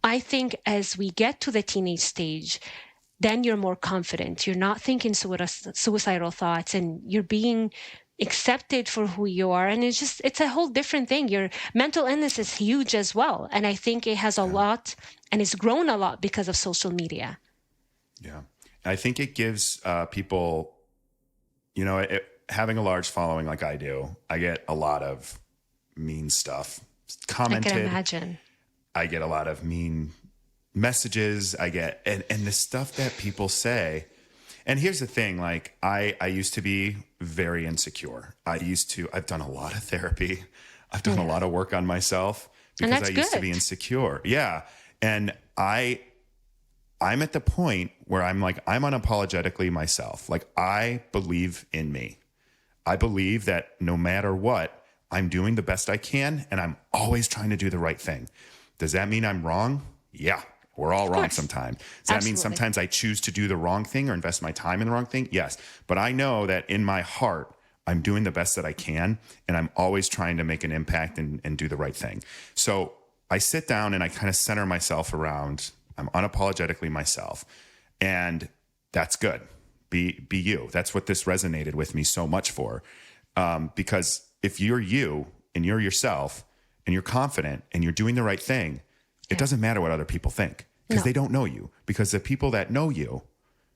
I think as we get to the teenage stage, then you're more confident. You're not thinking suicidal thoughts, and you're being accepted for who you are. And it's a whole different thing. Your mental illness is huge as well. And I think it has a lot, and it's grown a lot because of social media. Yeah. I think it gives people, having a large following like I do, I get a lot of mean stuff commented. I can imagine. I get a lot of mean messages. I get, and the stuff that people say. And here's the thing, like I used to be very insecure. I've done a lot of therapy. I've done a lot of work on myself because I used to be insecure. Yeah. And I'm at the point where I'm unapologetically myself. Like, I believe in me. I believe that no matter what, I'm doing the best I can, and I'm always trying to do the right thing. Does that mean I'm wrong? Yeah. We're all wrong sometimes. Does that mean sometimes I choose to do the wrong thing or invest my time in the wrong thing? Yes. But I know that in my heart, I'm doing the best that I can, and I'm always trying to make an impact and do the right thing. So I sit down and I kind of center myself around, I'm unapologetically myself. And that's good. Be you. That's what this resonated with me so much for. Because if you're you and you're yourself and you're confident and you're doing the right thing, it doesn't matter what other people think, because they don't know you. Because the people that know you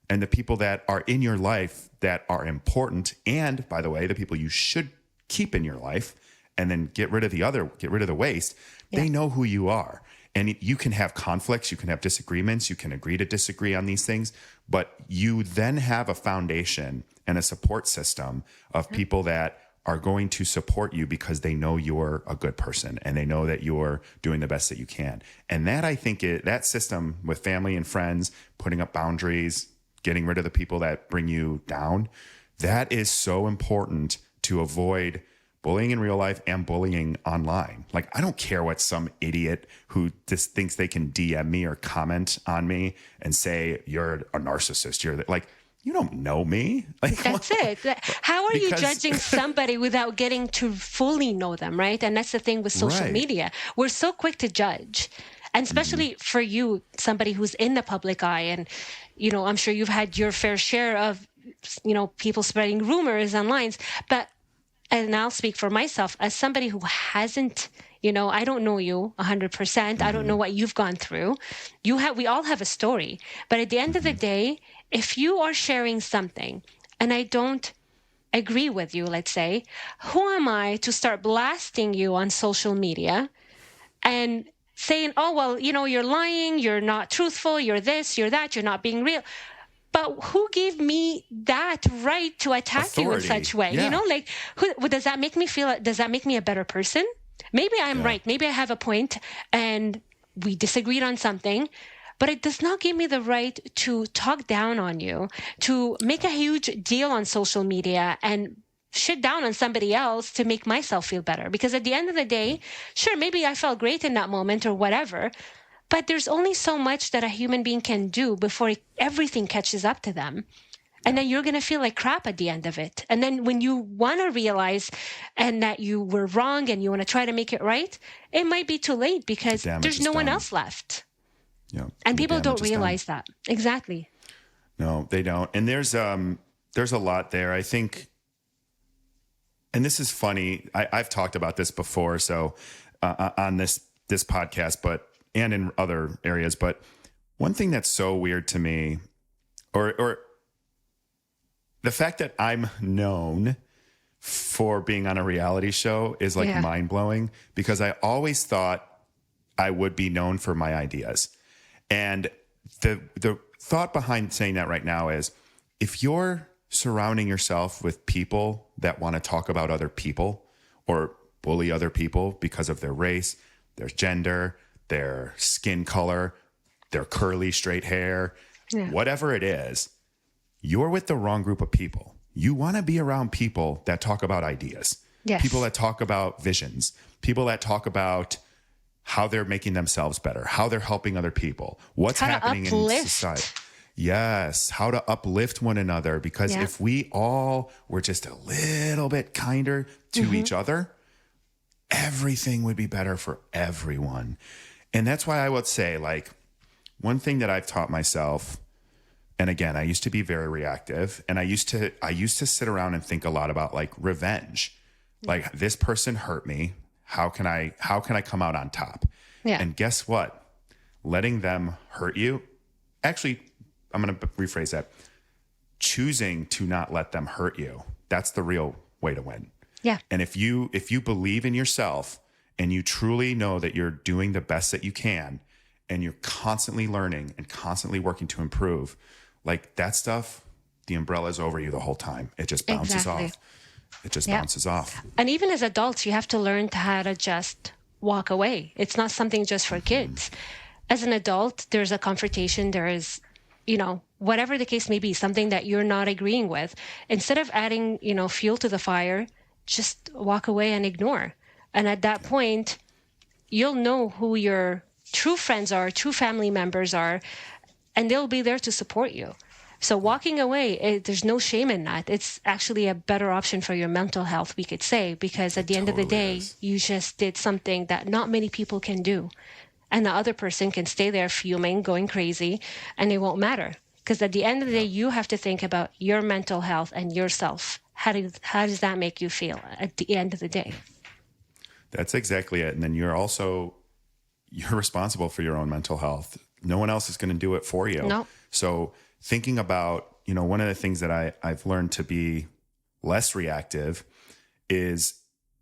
and the people that are in your life that are important, and by the way, the people you should keep in your life and then get rid of the waste, they know who you are. And you can have conflicts, you can have disagreements, you can agree to disagree on these things, but you then have a foundation and a support system of people that are going to support you because they know you're a good person and they know that you're doing the best that you can. And that, I think, that system with family and friends, putting up boundaries, getting rid of the people that bring you down, that is so important to avoid bullying in real life and bullying online. Like, I don't care what some idiot who just thinks they can DM me or comment on me and say, you're a narcissist. You're like, you don't know me. Like, that's it. How are you judging somebody without getting to fully know them, right? And that's the thing with social media. We're so quick to judge. And especially for you, somebody who's in the public eye. And, I'm sure you've had your fair share of, people spreading rumors online. And I'll speak for myself as somebody who hasn't, I don't know you 100%. I don't know what you've gone through. We all have a story. But at the end of the day, if you are sharing something and I don't agree with you, let's say, who am I to start blasting you on social media and saying, oh, well, you're lying, you're not truthful, you're this, you're that, you're not being real. But who gave me that right to attack you in Authority. such way? Yeah. You know, like, does that make me feel, does that make me a better person? Maybe I'm right. Maybe I have a point and we disagreed on something, but it does not give me the right to talk down on you, to make a huge deal on social media and shit down on somebody else to make myself feel better. Because at the end of the day, sure, maybe I felt great in that moment or whatever, but there's only so much that a human being can do before everything catches up to them. And then you're going to feel like crap at the end of it. And then when you want to realize and that you were wrong and you want to try to make it right, it might be too late because there's no one else left. Yeah. And people don't realize that. Exactly. No, they don't. And there's a lot there. I think, and this is funny. I've talked about this before. So on this podcast, and in other areas, but one thing that's so weird to me, or the fact that I'm known for being on a reality show is like mind blowing, because I always thought I would be known for my ideas. And the thought behind saying that right now is, if you're surrounding yourself with people that want to talk about other people or bully other people because of their race, their gender, their skin color, their curly straight hair, whatever it is, you're with the wrong group of people. You want to be around people that talk about ideas, people that talk about visions, people that talk about how they're making themselves better, how they're helping other people, what's happening in society. Yes, how to uplift one another. Because if we all were just a little bit kinder to each other, everything would be better for everyone. And that's why I would say, like, one thing that I've taught myself, and again, I used to be very reactive, and I used to sit around and think a lot about like revenge. Like, this person hurt me. How can I come out on top? Yeah. And guess what? Letting them hurt you. Actually, I'm going to rephrase that. Choosing to not let them hurt you. That's the real way to win. Yeah. And if you believe in yourself and you truly know that you're doing the best that you can, and you're constantly learning and constantly working to improve, like that stuff, the umbrella's over you the whole time. It just bounces off. It just bounces off. And even as adults, you have to learn how to just walk away. It's not something just for kids. As an adult, there's a confrontation. There is, whatever the case may be, something that you're not agreeing with. Instead of adding, fuel to the fire, just walk away and ignore. And at that point, you'll know who your true friends are, true family members are, and they'll be there to support you. So walking away, there's no shame in that. It's actually a better option for your mental health, we could say, because at the end of the day, you just did something that not many people can do. And the other person can stay there fuming, going crazy, and it won't matter. Because at the end of the day, you have to think about your mental health and yourself. How does that make you feel at the end of the day? That's exactly it. And then you're responsible for your own mental health. No one else is going to do it for you. No. So thinking about, one of the things that I've learned to be less reactive is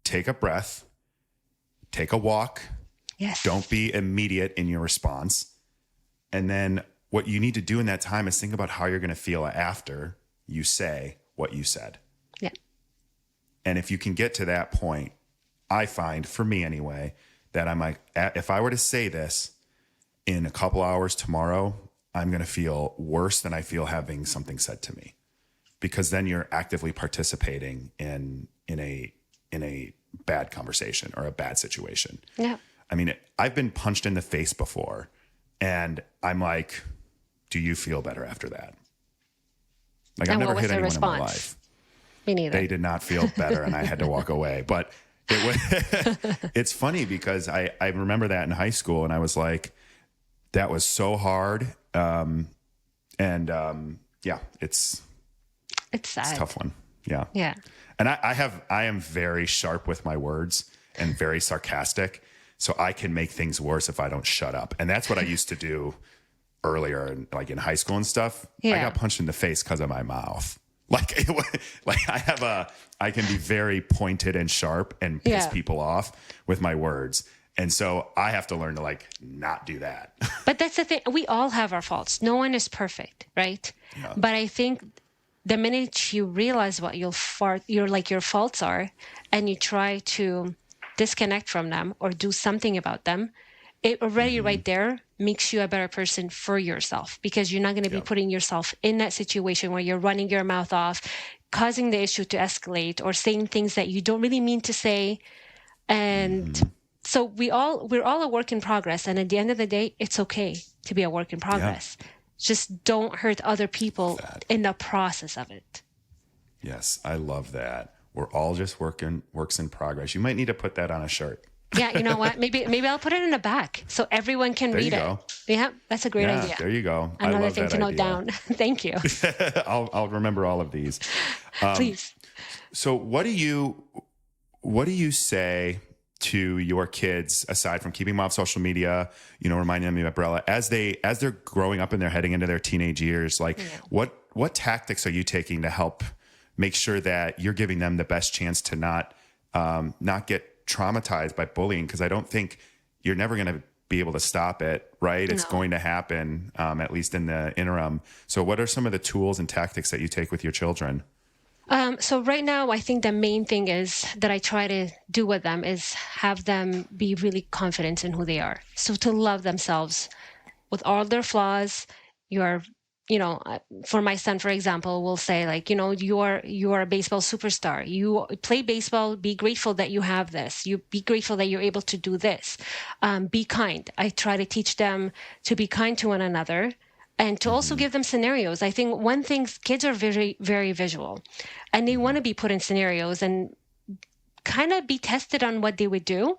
take a breath, take a walk. Yes. Don't be immediate in your response. And then what you need to do in that time is think about how you're going to feel after you say what you said. Yeah. And if you can get to that point, I find, for me anyway, that I'm like, if I were to say this in a couple hours tomorrow, I'm going to feel worse than I feel having something said to me, because then you're actively participating in a bad conversation or a bad situation. Yeah. I mean, I've been punched in the face before, and I'm like, do you feel better after that? Like, I've never hit anyone in my life. Me neither. They did not feel better, and I had to walk away. But it's funny because I remember that in high school, and I was like, that was so hard. It's sad. It's a tough one. Yeah. Yeah. And I am very sharp with my words and very sarcastic, so I can make things worse if I don't shut up. And that's what I used to do earlier, like in high school and stuff. Yeah. I got punched in the face because of my mouth. I can be very pointed and sharp and piss people off with my words. And so I have to learn to like not do that. But that's the thing. We all have our faults. No one is perfect, right? Yeah. But I think the minute you realize what your faults are, and you try to disconnect from them or do something about them, it already right there makes you a better person for yourself, because you're not going to be putting yourself in that situation where you're running your mouth off, causing the issue to escalate, or saying things that you don't really mean to say. And so we're all a work in progress. And at the end of the day, it's okay to be a work in progress. Yeah. Just don't hurt other people in the process of it. Yes, I love that. We're all just works in progress. You might need to put that on a shirt. Yeah, you know what? Maybe I'll put it in the back so everyone can read it. Yeah, that's a great idea. There you go. Another thing to note down. Thank you. I'll remember all of these. Please. So what do you say to your kids, aside from keeping them off social media, reminding them about BeYouByElla, as they're growing up and they're heading into their teenage years? Like, what tactics are you taking to help make sure that you're giving them the best chance to not get traumatized by bullying? Because I don't think you're never going to be able to stop it, right? It's going to happen, at least in the interim. So what are some of the tools and tactics that you take with your children? So right now, I think the main thing is that I try to do with them is have them be really confident in who they are. So to love themselves with all their flaws. For my son, for example, will say like, you are a baseball superstar. You play baseball. Be grateful that you have this. You be grateful that you're able to do this. Be kind. I try to teach them to be kind to one another. And to also give them scenarios. I think one thing, kids are very, very visual, and they want to be put in scenarios and kind of be tested on what they would do.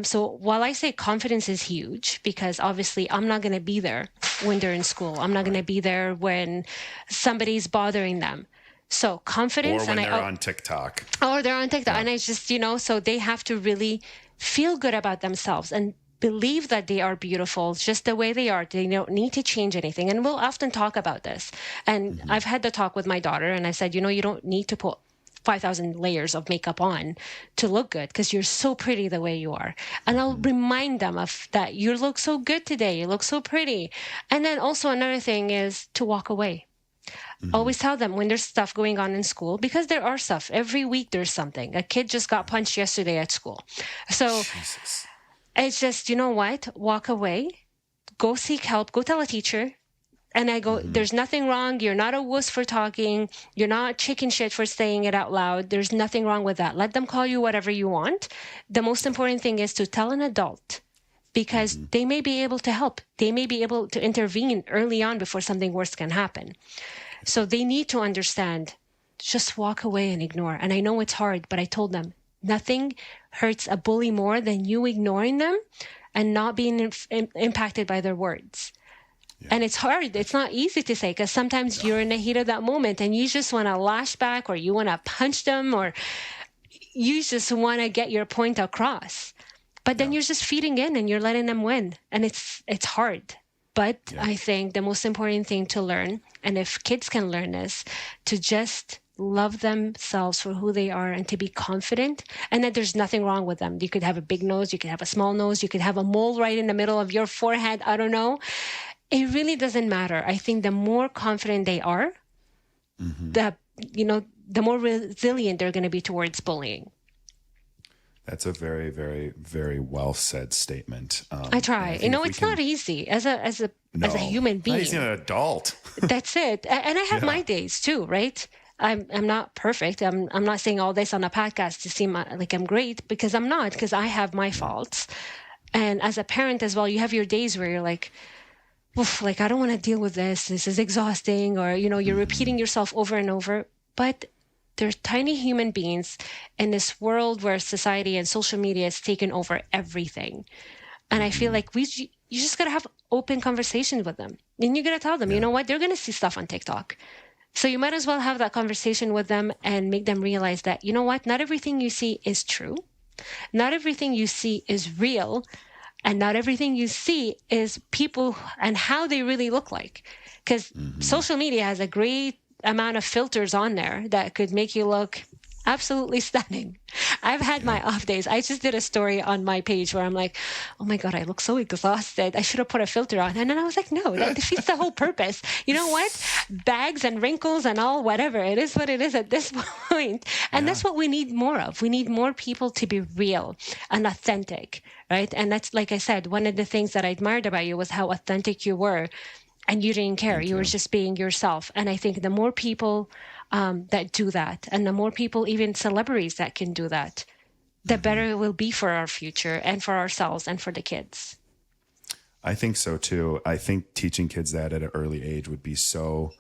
So while I say confidence is huge, because obviously I'm not going to be there when they're in school. I'm not going to be there when somebody's bothering them. So confidence. Or when they're on TikTok. Or they're on TikTok. Yeah. And it's just, so they have to really feel good about themselves and believe that they are beautiful just the way they are. They don't need to change anything. And we'll often talk about this. And I've had the talk with my daughter, and I said, you don't need to put 5,000 layers of makeup on to look good, because you're so pretty the way you are. And I'll remind them of that. You look so good today. You look so pretty. And then also another thing is to walk away. Always tell them when there's stuff going on in school, because there are stuff. Every week there's something. A kid just got punched yesterday at school. So Jesus. It's just, walk away, go seek help, go tell a teacher. And I go, there's nothing wrong. You're not a wuss for talking. You're not chicken shit for saying it out loud. There's nothing wrong with that. Let them call you whatever you want. The most important thing is to tell an adult, because they may be able to help. They may be able to intervene early on before something worse can happen. So they need to understand, just walk away and ignore. And I know it's hard, but I told them, nothing hurts a bully more than you ignoring them and not being impacted by their words. Yeah. And it's hard. It's not easy to say, because sometimes you're in the heat of that moment and you just want to lash back, or you want to punch them, or you just want to get your point across. But then you're just feeding in and you're letting them win. And it's hard. But I think the most important thing to learn, and if kids can learn this, to just love themselves for who they are and to be confident, and that there's nothing wrong with them. You could have a big nose, you could have a small nose, you could have a mole right in the middle of your forehead. I don't know. It really doesn't matter. I think the more confident they are, the more resilient they're going to be towards bullying. That's a very, very, very well said statement. I try. It's not easy as a human being. Not easy as an adult. That's it. And I have my days too, right? I'm not perfect. I'm not saying all this on a podcast to seem like I'm great, because I'm not, because I have my faults. And as a parent as well, you have your days where you're like, oof, like, I don't want to deal with this. This is exhausting. Or, you're repeating yourself over and over. But they're tiny human beings in this world where society and social media has taken over everything. And I feel like you just got to have open conversations with them. And you got to tell them, you know what, they're going to see stuff on TikTok. So you might as well have that conversation with them and make them realize that, you know what, not everything you see is true. Not everything you see is real. And not everything you see is people and how they really look like. Because social media has a great amount of filters on there that could make you look Absolutely stunning. I've had my off days. I just did a story on my page where I'm like, oh my God, I look so exhausted. I should have put a filter on. And then I was like, no, that defeats the whole purpose. You know what? Bags and wrinkles and all, whatever. It is what it is at this point. And that's what we need more of. We need more people to be real and authentic, right? And that's, like I said, one of the things that I admired about you was how authentic you were. And you didn't care. You were just being yourself. And I think the more people that do that, and the more people, even celebrities that can do that, the better it will be for our future and for ourselves and for the kids. I think so too. I think teaching kids that at an early age would be so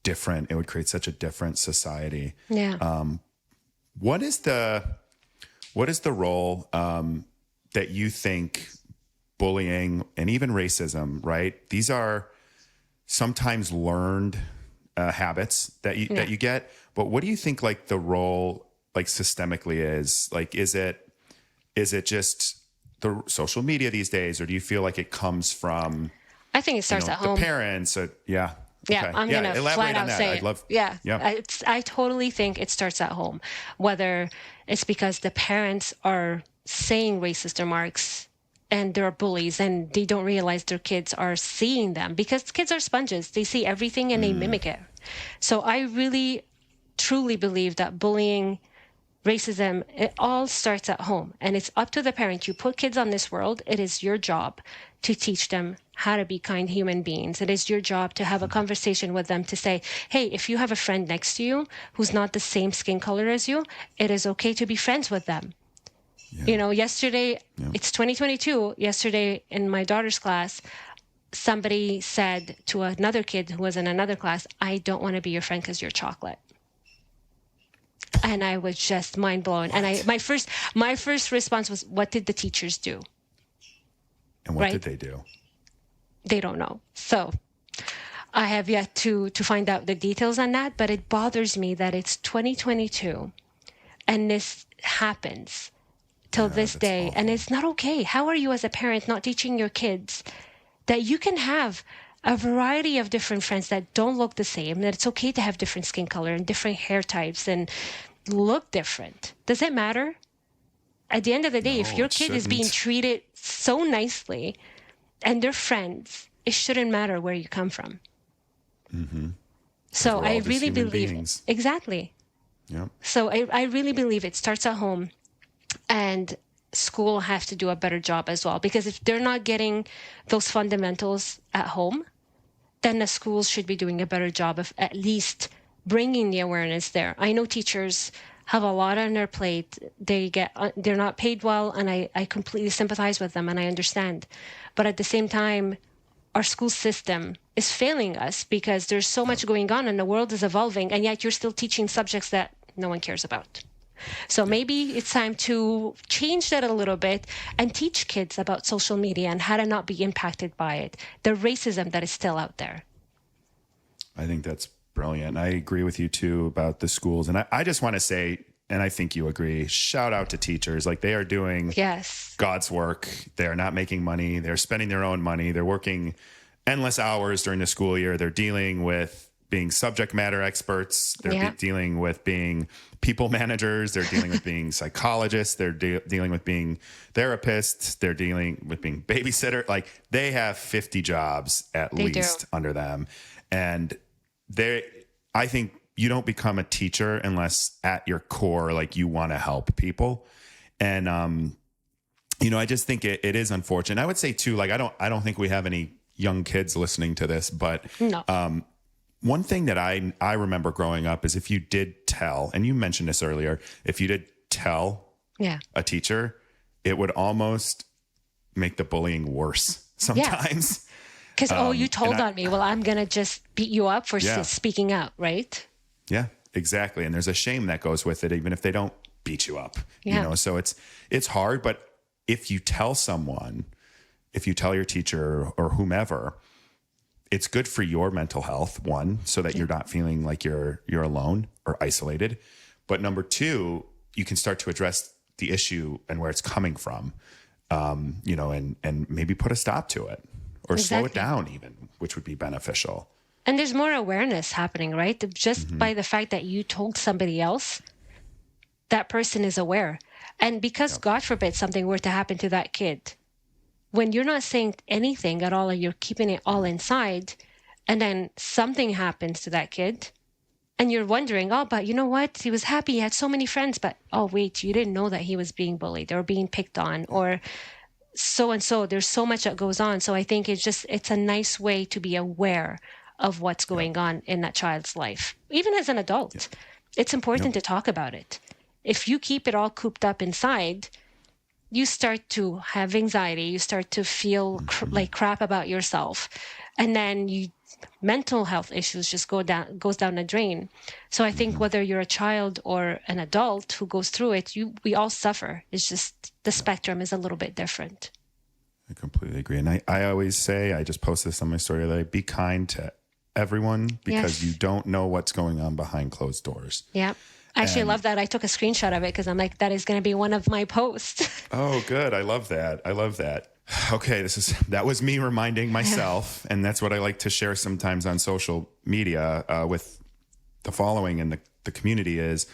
different. It would create such a different society. Yeah. What is the role that you think bullying and even racism, right? These are sometimes learned habits that you get. But what do you think like the role like systemically is? Like, is it just the social media these days, or do you feel like it comes from? I think it starts at home. The parents. Yeah. Yeah, Okay. I'm gonna flat out say I'd love. Yeah, Yeah. I totally think it starts at home. Whether it's because the parents are saying racist remarks and they're bullies and they don't realize their kids are seeing them, because kids are sponges. They see everything and they mimic it. So I really, truly believe that bullying, racism, it all starts at home, and it's up to the parent. You put kids on this world. It is your job to teach them how to be kind human beings. It is your job to have a conversation with them to say, hey, if you have a friend next to you who's not the same skin color as you, it is okay to be friends with them. Yeah. You know, yesterday, it's 2022. Yesterday in my daughter's class, somebody said to another kid who was in another class, I don't want to be your friend because you're chocolate. And I was just mind blown. What? And my first response was, what did the teachers do? And what did they do? They don't know. So I have yet to find out the details on that, but it bothers me that it's 2022 and this happens till this day. Awful. And it's not okay. How are you as a parent not teaching your kids that you can have a variety of different friends that don't look the same, that it's okay to have different skin color and different hair types and look different? Does it matter? At the end of the day, if your kid is being treated so nicely and they're friends, it shouldn't matter where you come from. Mm-hmm. So I really believe exactly. Yeah. So I really believe it starts at home, and school has to do a better job as well, because if they're not getting those fundamentals at home, then the schools should be doing a better job of at least bringing the awareness there. I know teachers have a lot on their plate. They're not paid well, and I completely sympathize with them and I understand. But at the same time, our school system is failing us because there's so much going on and the world is evolving, and yet you're still teaching subjects that no one cares about. So maybe it's time to change that a little bit and teach kids about social media and how to not be impacted by it, the racism that is still out there. I think that's brilliant. I agree with you too about the schools. And I just want to say, and I think you agree, shout out to teachers. Like, they are doing God's work. They're not making money. They're spending their own money. They're working endless hours during the school year. They're dealing with being subject matter experts. They're dealing with being people managers. They're dealing with being psychologists. They're dealing with being therapists. They're dealing with being babysitter. Like, they have 50 jobs at least under them. And I think you don't become a teacher unless at your core, like, you want to help people. And, I just think it is unfortunate. I would say too, like, I don't think we have any young kids listening to this, but, no. One thing that I remember growing up is, if you did tell, and you mentioned this earlier, if you did tell a teacher, it would almost make the bullying worse sometimes. Because, you told on me. Well, I'm going to just beat you up for speaking out, right? Yeah, exactly. And there's a shame that goes with it, even if they don't beat you up. So it's hard. But if you tell someone, if you tell your teacher or whomever, it's good for your mental health, one, so that you're not feeling like you're alone or isolated. But number two, you can start to address the issue and where it's coming from, and maybe put a stop to it or slow it down even, which would be beneficial. And there's more awareness happening, right? Just by the fact that you told somebody else, that person is aware. And because God forbid something were to happen to that kid, when you're not saying anything at all, or you're keeping it all inside, and then something happens to that kid, and you're wondering, oh, but you know what? He was happy. He had so many friends. But, oh, wait, you didn't know that he was being bullied or being picked on or so and so. There's so much that goes on. So I think it's a nice way to be aware of what's going on in that child's life. Even as an adult, it's important to talk about it. If you keep it all cooped up inside, you start to have anxiety. You start to feel like crap about yourself. And then mental health issues just goes down the drain. So I think whether you're a child or an adult who goes through it, we all suffer. It's just the spectrum is a little bit different. I completely agree. And I always say, I just post this on my story, that be kind to everyone because you don't know what's going on behind closed doors. Yeah. I actually love that. I took a screenshot of it because I'm like, that is going to be one of my posts. Oh, good. I love that. Okay, that was me reminding myself, and that's what I like to share sometimes on social media with the following and the community is,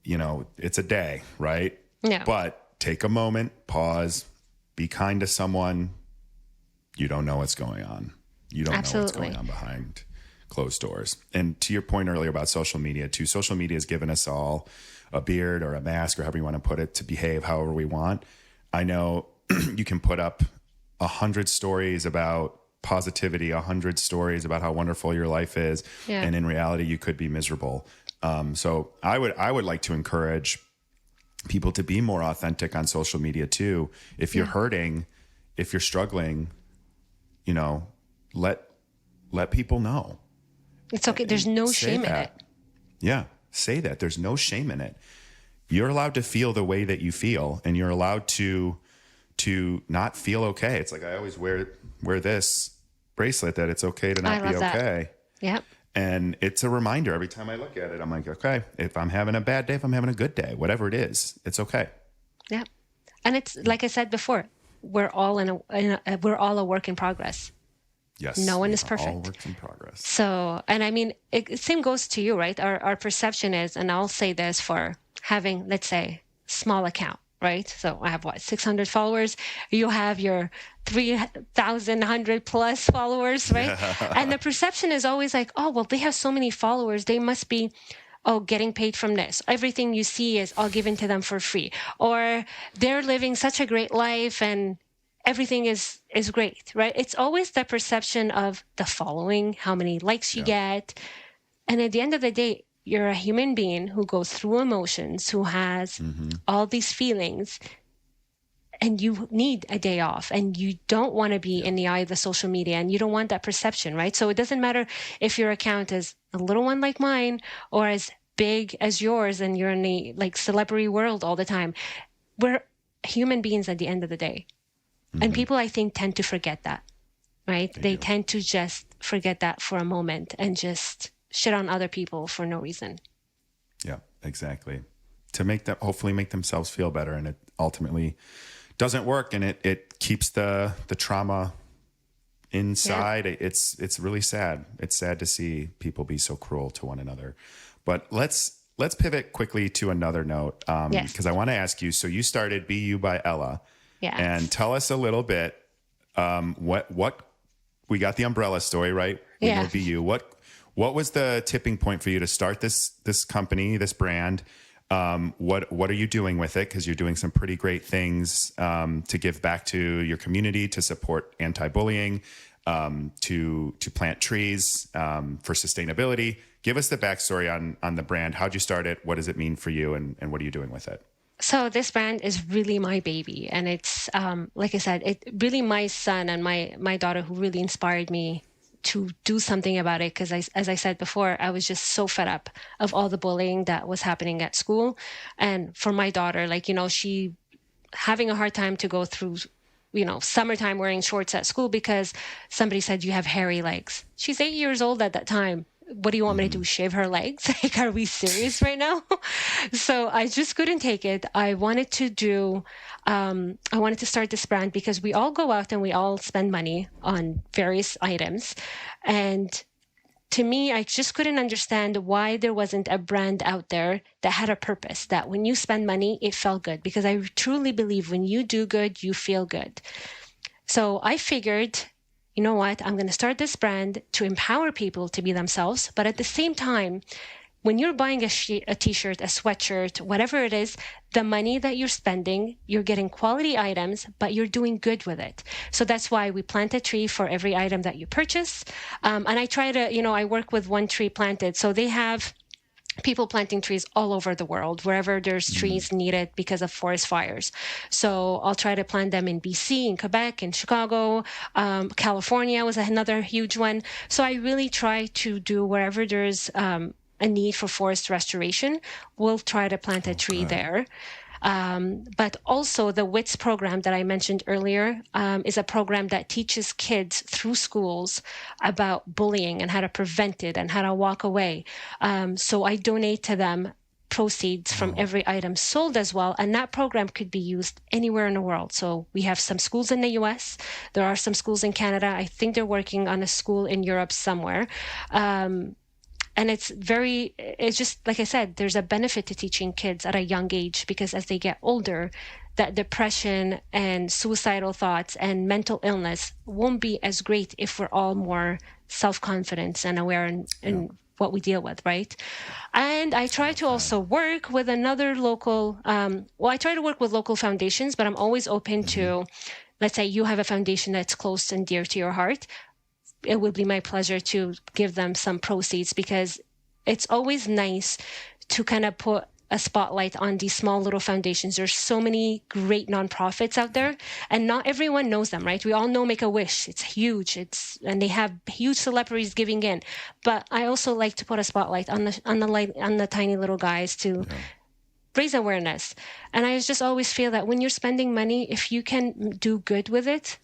it's a day, right? Yeah. But take a moment, pause, be kind to someone. You don't know what's going on. You don't know what's going on behind closed doors. And to your point earlier about social media too, social media has given us all a beard or a mask or however you want to put it to behave however we want. I know you can put up 100 stories about positivity, 100 stories about how wonderful your life is. Yeah. And in reality, you could be miserable. So I would like to encourage people to be more authentic on social media too. If you're hurting, if you're struggling, let people know. It's okay. There's no shame in it. Yeah. Say that. There's no shame in it. You're allowed to feel the way that you feel, and you're allowed to not feel okay. It's like I always wear this bracelet that it's okay to not be okay. Yeah. And it's a reminder every time I look at it. I'm like, okay, if I'm having a bad day, if I'm having a good day, whatever it is, it's okay. Yeah. And it's like I said before, we're all we're all a work in progress. Yes. No one is perfect. All works in progress. So, and I mean, same goes to you, right? Our perception is, and I'll say this for having, let's say, small account, right? So I have 600 followers. You have your 3,100 plus followers, right? Yeah. And the perception is always like, oh, well, they have so many followers. They must be, getting paid from this. Everything you see is all given to them for free. Or they're living such a great life and everything is great, right? It's always the perception of the following, how many likes you get. And at the end of the day, you're a human being who goes through emotions, who has all these feelings, and you need a day off, and you don't want to be in the eye of the social media, and you don't want that perception, right? So it doesn't matter if your account is a little one like mine or as big as yours and you're in the celebrity world all the time. We're human beings at the end of the day. And people, I think, tend to forget that, right? They tend to just forget that for a moment and just shit on other people for no reason. Yeah, exactly. To hopefully make themselves feel better. And it ultimately doesn't work. And it keeps the trauma inside. Yeah. It's really sad. It's sad to see people be so cruel to one another. But let's pivot quickly to another note. Because I want to ask you, so you started BeYouByElla. Yeah. And tell us a little bit, what we got the umbrella story, right? We know Be You. What was the tipping point for you to start this company, this brand? What are you doing with it? Because you're doing some pretty great things to give back to your community, to support anti-bullying, to plant trees for sustainability. Give us the backstory on the brand. How'd you start it? What does it mean for you? And what are you doing with it? So this brand is really my baby. And it's, like I said, it really my son and my daughter who really inspired me to do something about it. Because as I said before, I was just so fed up of all the bullying that was happening at school. And for my daughter, she having a hard time to go through, summertime wearing shorts at school because somebody said you have hairy legs. She's 8 years old at that time. What do you want me to do? Shave her legs? Are we serious right now? So I just couldn't take it. I wanted to start this brand because we all go out and we all spend money on various items. And to me, I just couldn't understand why there wasn't a brand out there that had a purpose, that when you spend money, it felt good. Because I truly believe when you do good, you feel good. So I figured, you know what, I'm going to start this brand to empower people to be themselves. But at the same time, when you're buying a t-shirt, a sweatshirt, whatever it is, the money that you're spending, you're getting quality items, but you're doing good with it. So that's why we plant a tree for every item that you purchase. And I try to, I work with One Tree Planted. So they have people planting trees all over the world, wherever there's trees needed because of forest fires. So I'll try to plant them in BC, in Quebec, in Chicago. California was another huge one. So I really try to do wherever there's a need for forest restoration, we'll try to plant a tree there. But also the WITS program that I mentioned earlier is a program that teaches kids through schools about bullying and how to prevent it and how to walk away. So I donate to them proceeds from every item sold as well. And that program could be used anywhere in the world. So we have some schools in the US. There are some schools in Canada. I think they're working on a school in Europe somewhere. And it's just, like I said, there's a benefit to teaching kids at a young age, because as they get older, that depression and suicidal thoughts and mental illness won't be as great if we're all more self-confident and aware in what we deal with, right? And I try to also work with another local, I try to work with local foundations, but I'm always open to, let's say you have a foundation that's close and dear to your heart. It would be my pleasure to give them some proceeds, because it's always nice to kind of put a spotlight on these small little foundations. There's so many great nonprofits out there, and not everyone knows them, right? We all know Make-A-Wish. It's huge. And they have huge celebrities giving in. But I also like to put a spotlight on the tiny little guys to raise awareness. And I just always feel that when you're spending money, if you can do good with it,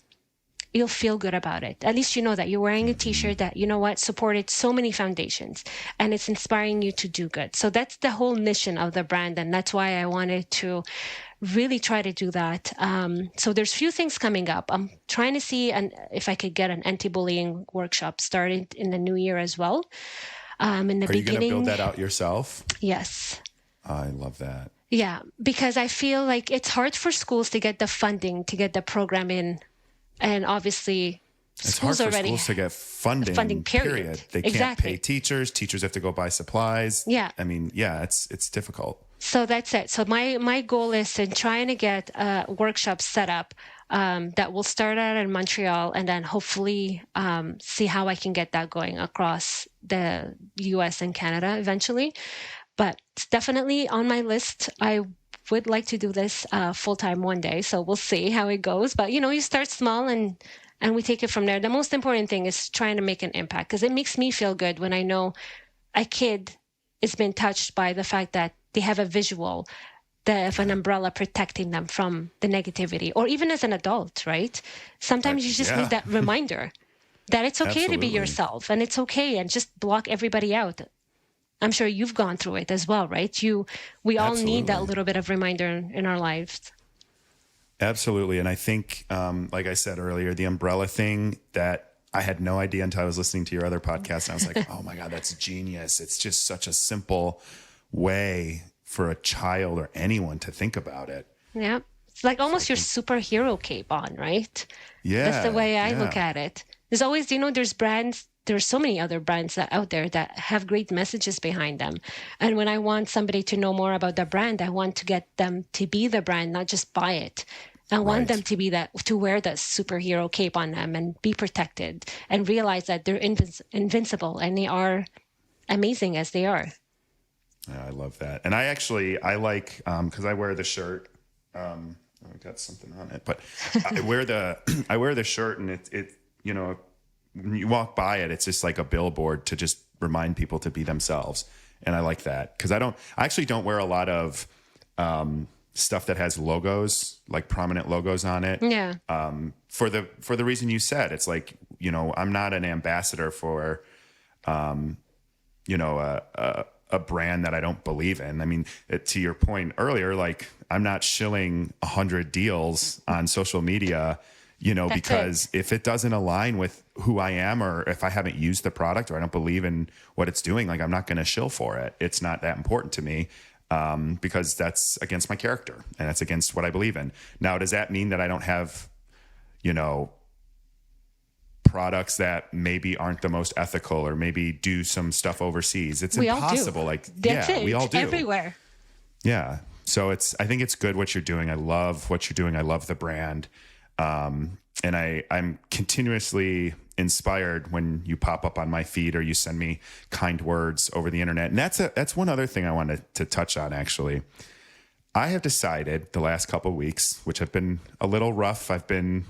you'll feel good about it. At least you know that you're wearing a t-shirt that, supported so many foundations, and it's inspiring you to do good. So that's the whole mission of the brand. And that's why I wanted to really try to do that. So there's few things coming up. I'm trying to see if I could get an anti-bullying workshop started in the new year as well. In the beginning. Are you going to build that out yourself? Yes. I love that. Yeah, because I feel like it's hard for schools to get the funding to get the program in. And obviously, it's hard for schools to get funding, period. They can't pay teachers. Teachers have to go buy supplies. Yeah. I mean, it's difficult. So that's it. So my goal is in trying to get a workshop set up that will start out in Montreal, and then hopefully see how I can get that going across the US and Canada eventually. But it's definitely on my list. I would like to do this full-time one day. So we'll see how it goes. But, you start small and we take it from there. The most important thing is trying to make an impact, because it makes me feel good when I know a kid has been touched by the fact that they have a visual of an umbrella protecting them from the negativity, or even as an adult, right? Sometimes you just need that reminder that it's okay to be yourself, and it's okay, and just block everybody out. I'm sure you've gone through it as well, right? We all need that little bit of reminder in our lives. Absolutely. And I think, like I said earlier, the umbrella thing, that I had no idea until I was listening to your other podcast. And I was like, oh my God, that's genius. It's just such a simple way for a child or anyone to think about it. Yeah. It's like almost your superhero cape on, right? Yeah. That's the way I look at it. There's always, there's brands. There's so many other brands out there that have great messages behind them. And when I want somebody to know more about the brand, I want to get them to be the brand, not just buy it. I want them to wear the superhero cape on them and be protected and realize that they're invincible and they are amazing as they are. Yeah, I love that. And I like, cause I wear the shirt, I've got something on it, but I wear the shirt, and it, when you walk by it, it's just like a billboard to just remind people to be themselves. And I like that, because I actually don't wear a lot of stuff that has logos, like prominent logos on it. Yeah. For the reason you said, it's like, I'm not an ambassador for, a brand that I don't believe in. I mean, to your point earlier, like, I'm not shilling 100 deals on social media That's it. because if it doesn't align with who I am, or if I haven't used the product, or I don't believe in what it's doing, like I'm not going to shill for it. It's not that important to me, because that's against my character and that's against what I believe in. Now, does that mean that I don't have, products that maybe aren't the most ethical, or maybe do some stuff overseas? It's impossible. We all do everywhere. Yeah. So I think it's good what you're doing. I love what you're doing. I love the brand. And I'm continuously inspired when you pop up on my feed or you send me kind words over the internet. And that's one other thing I wanted to touch on, actually. I have decided the last couple of weeks, which have been a little rough. I've been,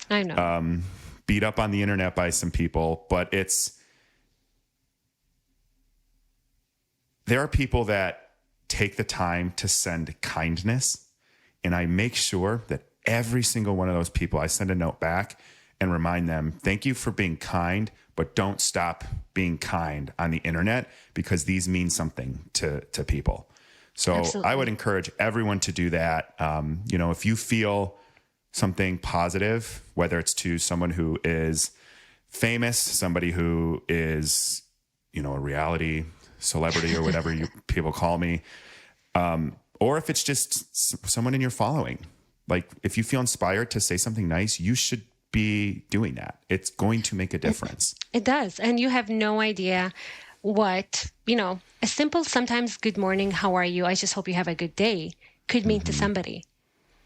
I know, beat up on the internet by some people, but there are people that take the time to send kindness, and I make sure that every single one of those people, I send a note back and remind them, thank you for being kind, but don't stop being kind on the internet, because these mean something to people. So Absolutely. I would encourage everyone to do that. If you feel something positive, whether it's to someone who is famous, somebody who is, a reality celebrity or whatever people call me, or if it's just someone in your following, like if you feel inspired to say something nice, you should be doing that. It's going to make a difference. It does. And you have no idea what, a simple, sometimes good morning, how are you? I just hope you have a good day could mean to somebody.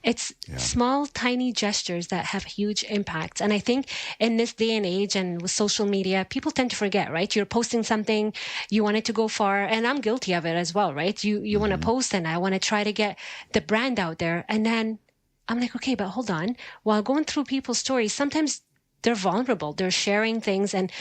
It's small, tiny gestures that have huge impacts. And I think in this day and age and with social media, people tend to forget, right? You're posting something, you want it to go far. And I'm guilty of it as well, right? You want to post, and I want to try to get the brand out there. And then I'm like, okay, but hold on. While going through people's stories, sometimes they're vulnerable. They're sharing things. And,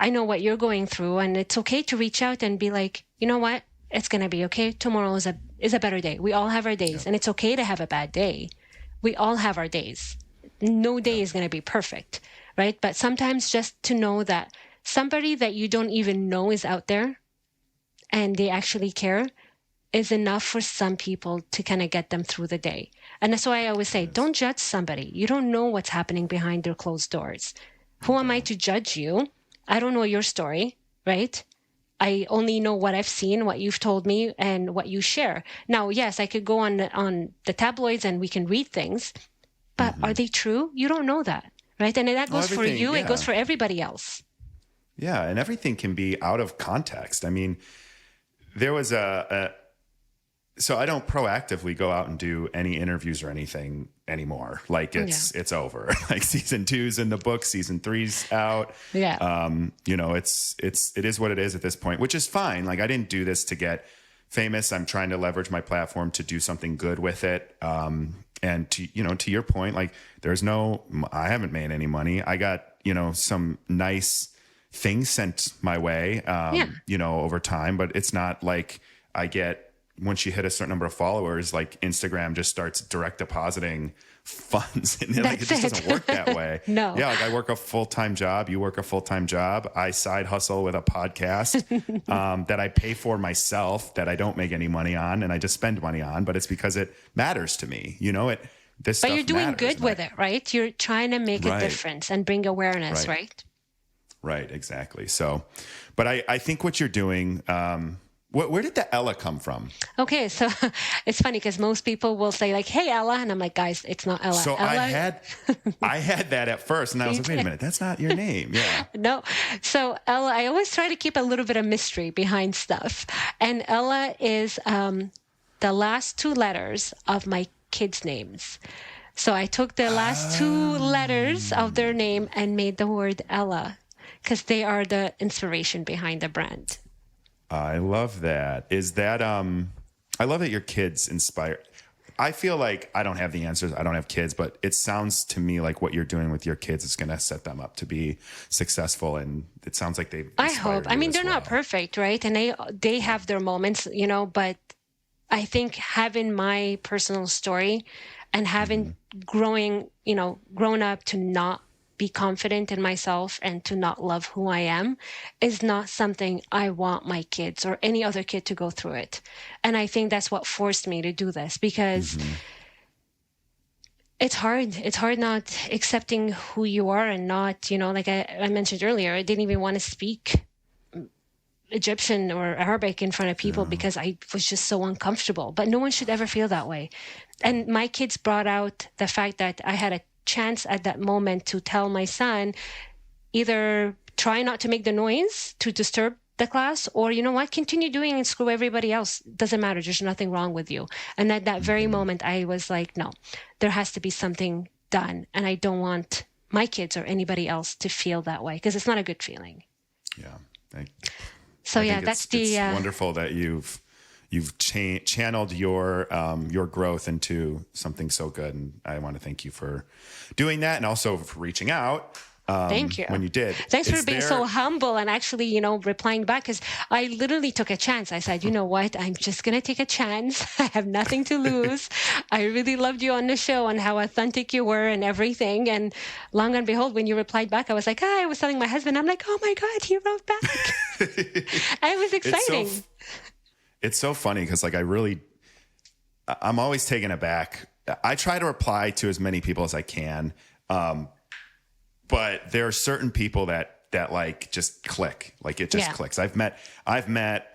I know what you're going through. And it's okay to reach out and be like, you know what? It's going to be okay. Tomorrow is a better day. We all have our days, and it's okay to have a bad day. We all have our days. No day is going to be perfect, right? But sometimes just to know that somebody that you don't even know is out there and they actually care is enough for some people to kind of get them through the day. And that's why I always say, don't judge somebody. You don't know what's happening behind their closed doors. Who am I to judge you? I don't know your story, right? I only know what I've seen, what you've told me, and what you share. Now, yes, I could go on the tabloids and we can read things, but are they true? You don't know that, right? And that goes for you. It goes for everybody else. Yeah, and everything can be out of context. I mean, there was so I don't proactively go out and do any interviews or anything anymore. Like it's over. Like season 2's in the book, season 3's out. Yeah. It is what it is at this point, which is fine. Like I didn't do this to get famous. I'm trying to leverage my platform to do something good with it. And to your point, like I haven't made any money. I got, some nice things sent my way, over time, but it's not like I get, once you hit a certain number of followers, like Instagram just starts direct depositing funds. And it just doesn't work that way. No. Yeah. Like I work a full-time job. You work a full-time job. I side hustle with a podcast that I pay for myself, that I don't make any money on, and I just spend money on, but it's because it matters to me. But you're doing good with it, right? You're trying to make a difference and bring awareness, right? Right. Exactly. So, but I think what you're doing, where did the Ella come from? Okay, so it's funny because most people will say like, "Hey, Ella," and I'm like, "Guys, it's not Ella." So Ella... I had that at first, and I was like, "Wait a minute, that's not your name." Yeah. No, so Ella, I always try to keep a little bit of mystery behind stuff, and Ella is the last 2 letters of my kids' names. So I took the last 2 letters of their name and made the word Ella, because they are the inspiration behind the brand. I love that. Is that I love that your kids inspire. I feel like I don't have the answers. I don't have kids, but it sounds to me like what you're doing with your kids is going to set them up to be successful. And it sounds like they've I hope. I mean, they're not perfect, right? And they have their moments, but I think having my personal story and having grown up to not be confident in myself and to not love who I am is not something I want my kids or any other kid to go through it. And I think that's what forced me to do this, because It's hard. It's hard not accepting who you are and not, like I mentioned earlier, I didn't even want to speak Egyptian or Arabic in front of people because I was just so uncomfortable. But no one should ever feel that way. And my kids brought out the fact that I had a chance at that moment to tell my son, either try not to make the noise to disturb the class, or you know what, continue doing and screw everybody else. Doesn't matter. There's nothing wrong with you. And at that very moment, I was like, no, there has to be something done. And I don't want my kids or anybody else to feel that way, because it's not a good feeling. Yeah. So I think that's it's wonderful that you've channeled your growth into something so good. And I want to thank you for doing that, and also for reaching out. Thank you. When you did. Thanks for being so humble and actually, replying back, because I literally took a chance. I said, you know what? I'm just going to take a chance. I have nothing to lose. I really loved you on the show and how authentic you were and everything. And long and behold, when you replied back, I was like, I was telling my husband, I'm like, oh my God, he wrote back. It was exciting. It's so funny because I'm always taken aback. I try to reply to as many people as I can. But there are certain people that like just click, like it just clicks. I've met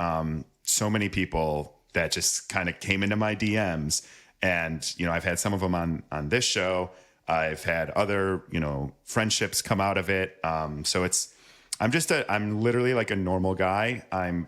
so many people that just kind of came into my DMs, and, I've had some of them on this show. I've had other, friendships come out of it. So I'm literally like a normal guy. I'm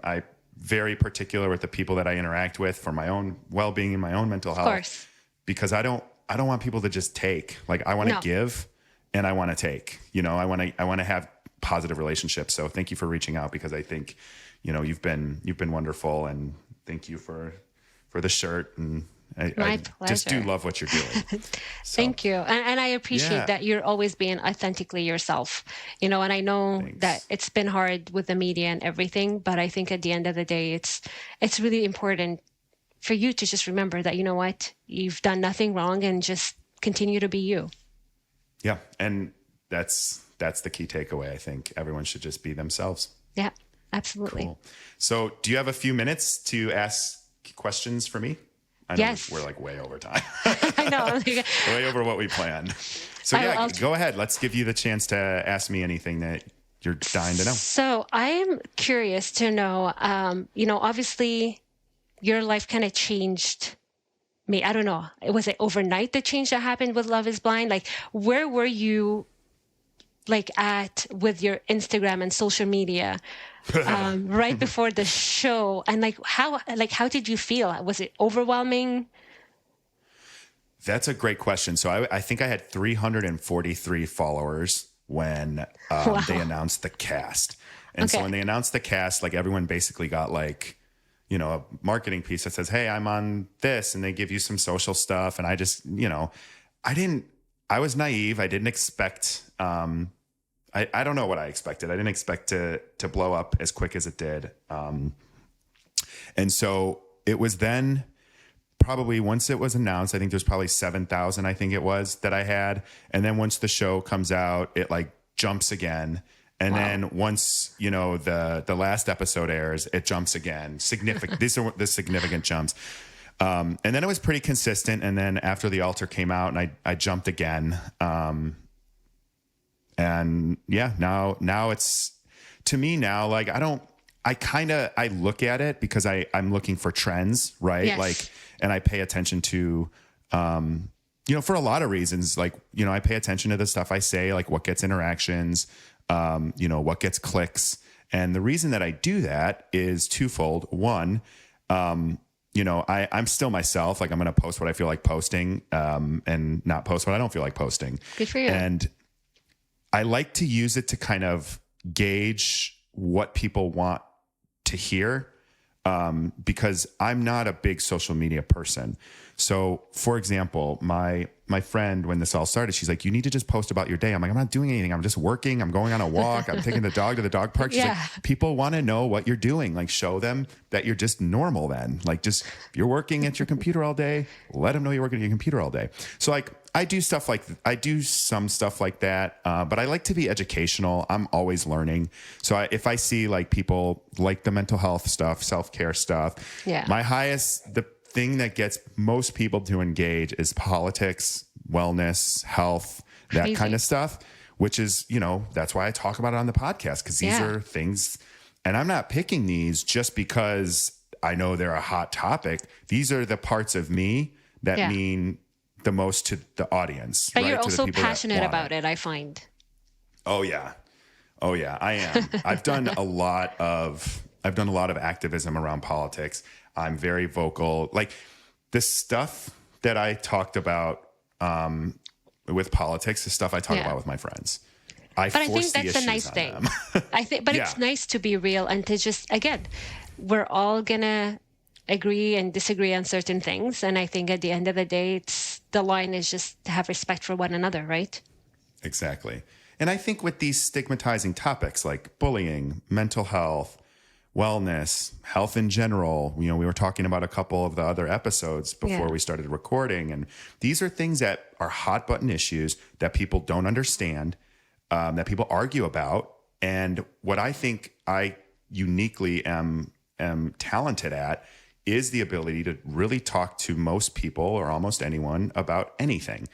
very particular with the people that I interact with for my own well-being and my own mental health. Of course. Because I don't want people to just take. Like, I want to give. And I want to take, I want to have positive relationships. So thank you for reaching out, because I think, you've been wonderful, and thank you for the shirt. And I just do love what you're doing. So, thank you. And I appreciate that you're always being authentically yourself, and I know that it's been hard with the media and everything, but I think at the end of the day, it's really important for you to just remember that, you know what, you've done nothing wrong, and just continue to be you. Yeah. And that's the key takeaway. I think everyone should just be themselves. Yeah, absolutely. Cool. So do you have a few minutes to ask questions for me? I know yes. We're like way over time. I know. Way over what we planned. So go ahead. Let's give you the chance to ask me anything that you're dying to know. So I'm curious to know, obviously your life kind of changed. I don't know. Was it overnight, the change that happened with Love is Blind? Like, where were you at with your Instagram and social media right before the show? And how did you feel? Was it overwhelming? That's a great question. So I think I had 343 followers when they announced the cast. And so when they announced the cast, everyone basically got a marketing piece that says, hey, I'm on this, and they give you some social stuff. And I just, I was naive. I didn't expect, I don't know what I expected. I didn't expect to blow up as quick as it did. And so it was then probably, once it was announced, I think there's probably 7,000, I think it was, that I had. And then once the show comes out, it jumps again. And then once, the last episode airs, it jumps again. Significant. These are the significant jumps. And then it was pretty consistent. And then after The Altar came out, and I jumped again. And yeah, now it's, to me now, I look at it because I'm looking for trends, right? Yes. And I pay attention to, for a lot of reasons, I pay attention to the stuff I say, what gets interactions, what gets clicks. And the reason that I do that is twofold. One, I'm still myself. I'm going to post what I feel like posting, and not post what I don't feel like posting. Good for you. And I like to use it to kind of gauge what people want to hear, because I'm not a big social media person. So, for example, my friend, when this all started, she's like, you need to just post about your day. I'm like, I'm not doing anything. I'm just working. I'm going on a walk. I'm taking the dog to the dog park. She's like, people want to know what you're doing. Show them that you're just normal then. Just, you're working at your computer all day. Let them know you're working at your computer all day. So I do some stuff like that. But I like to be educational. I'm always learning. So if I see people like the mental health stuff, self-care stuff, the thing that gets most people to engage is politics, wellness, health, that Crazy. kind of stuff, which is, that's why I talk about it on the podcast, because these are things, and I'm not picking these just because I know they're a hot topic. These are the parts of me that mean the most to the audience. But right? you're To the also people that passionate want about it, I find. Oh yeah, I am. I've done a lot of activism around politics. I'm very vocal. Like the stuff that I talked about with politics, the stuff I talk about with my friends. But I think that's a nice thing. But it's nice to be real and to just, again, we're all gonna agree and disagree on certain things. And I think at the end of the day, the line is just to have respect for one another, right? Exactly. And I think with these stigmatizing topics like bullying, mental health, wellness, health in general, we were talking about a couple of the other episodes before we started recording. And these are things that are hot button issues that people don't understand, that people argue about. And what I think I uniquely am talented at is the ability to really talk to most people or almost anyone about anything.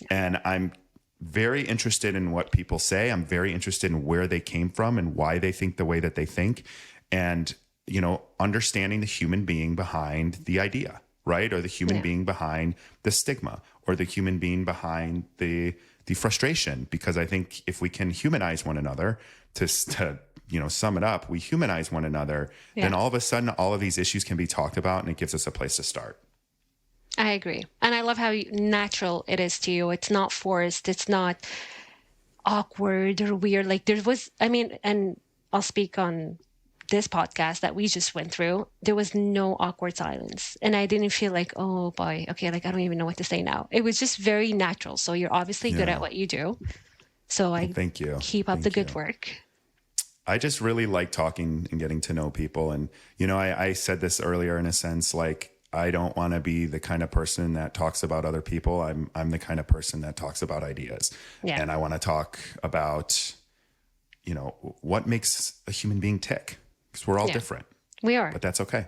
And I'm very interested in what people say. I'm very interested in where they came from and why they think the way that they think. And, understanding the human being behind the idea, right? Or the human being behind the stigma, or the human being behind the frustration. Because I think if we can humanize one another, to sum it up, we humanize one another, then all of a sudden, all of these issues can be talked about, and it gives us a place to start. I agree. And I love how natural it is to you. It's not forced. It's not awkward or weird. Like and I'll speak on this podcast that we just went through. There was no awkward silence. And I didn't feel like, oh boy, okay, like I don't even know what to say now. It was just very natural. So you're obviously good at what you do. So thank you. Keep up the good work. I just really like talking and getting to know people. And, I said this earlier in a sense, like, I don't want to be the kind of person that talks about other people. I'm the kind of person that talks about ideas. Yeah. And I want to talk about, what makes a human being tick, because we're all different. We are. But that's okay.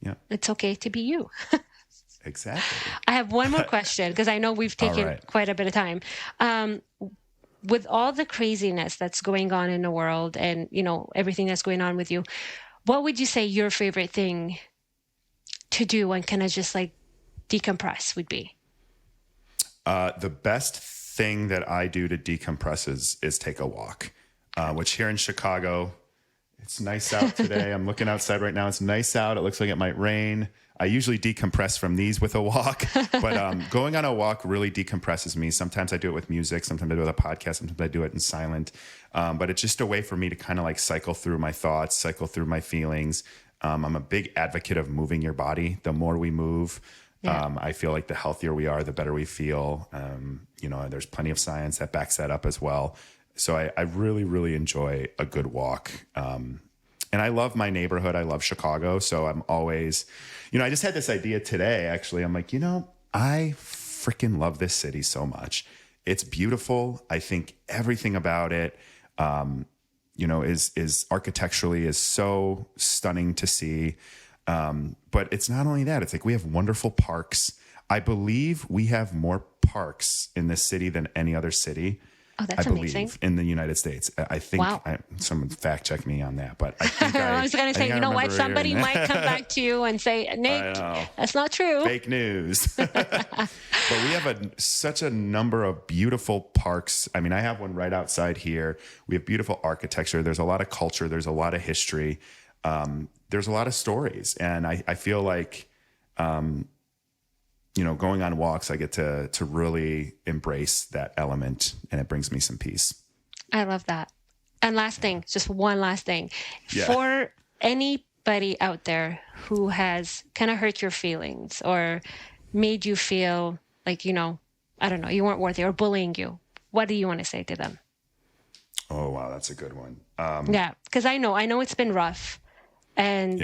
Yeah. It's okay to be you. Exactly. I have one more question, because I know we've taken quite a bit of time. With all the craziness that's going on in the world and, everything that's going on with you, what would you say your favorite thing to do and kind of just like decompress would be? The best thing that I do to decompress is take a walk, which here in Chicago, it's nice out today. I'm looking outside right now. It's nice out. It looks like it might rain. I usually decompress from these with a walk, but going on a walk really decompresses me. Sometimes I do it with music. Sometimes I do it with a podcast. Sometimes I do it in silent. But it's just a way for me to kind of like cycle through my thoughts, cycle through my feelings. I'm a big advocate of moving your body. The more we move, I feel like the healthier we are, the better we feel. There's plenty of science that backs that up as well. So I really, really enjoy a good walk. And I love my neighborhood. I love Chicago. So I'm always, I just had this idea today, actually. I'm like, I freaking love this city so much. It's beautiful. I think everything about it, is architecturally is so stunning to see. But it's not only that, it's like we have wonderful parks. I believe we have more parks in this city than any other city. Oh, that's amazing. In the United States. I think someone fact check me on that, but I think I was going to say, what? Somebody might come back to you and say, Nick, that's not true. Fake news. But we have such a number of beautiful parks. I mean, I have one right outside here. We have beautiful architecture. There's a lot of culture. There's a lot of history. There's a lot of stories. And I feel like, going on walks, I get to really embrace that element, and it brings me some peace. I love that. And last thing, just one last thing. Yeah. For anybody out there who has kind of hurt your feelings or made you feel like, I don't know, you weren't worthy or bullying you, what do you want to say to them? Oh, wow. That's a good one. Because I know it's been rough. And,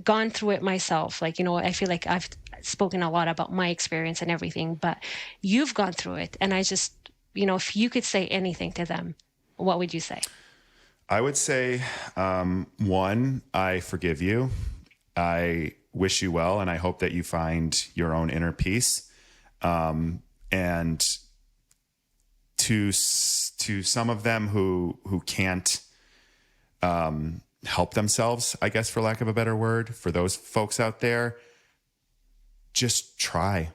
gone through it myself. Like, I feel like I've spoken a lot about my experience and everything, but you've gone through it. And I just, if you could say anything to them, what would you say? I would say, one, I forgive you. I wish you well, and I hope that you find your own inner peace. and to some of them who can't help themselves, I guess, for lack of a better word, for those folks out there, just try.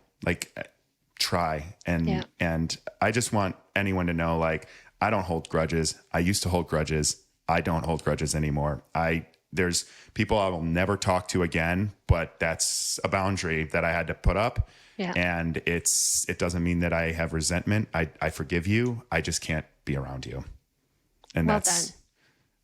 And I just want anyone to know, like, I don't hold grudges. I used to hold grudges. I don't hold grudges anymore. There's people I will never talk to again, but that's a boundary that I had to put up. Yeah. And it doesn't mean that I have resentment. I forgive you. I just can't be around you. And well that's done.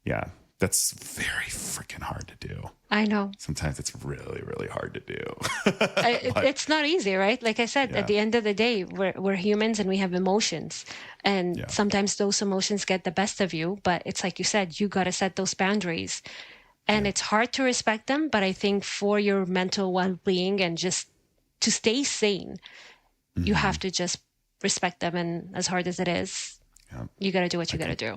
Yeah. That's very freaking hard to do. I know. Sometimes it's really, really hard to do. It's not easy, right? Like I said, at the end of the day, we're humans and we have emotions. And sometimes those emotions get the best of you. But it's like you said, you got to set those boundaries. And it's hard to respect them. But I think for your mental well-being and just to stay sane, you have to just respect them. And as hard as it is, you got to do what you got to do.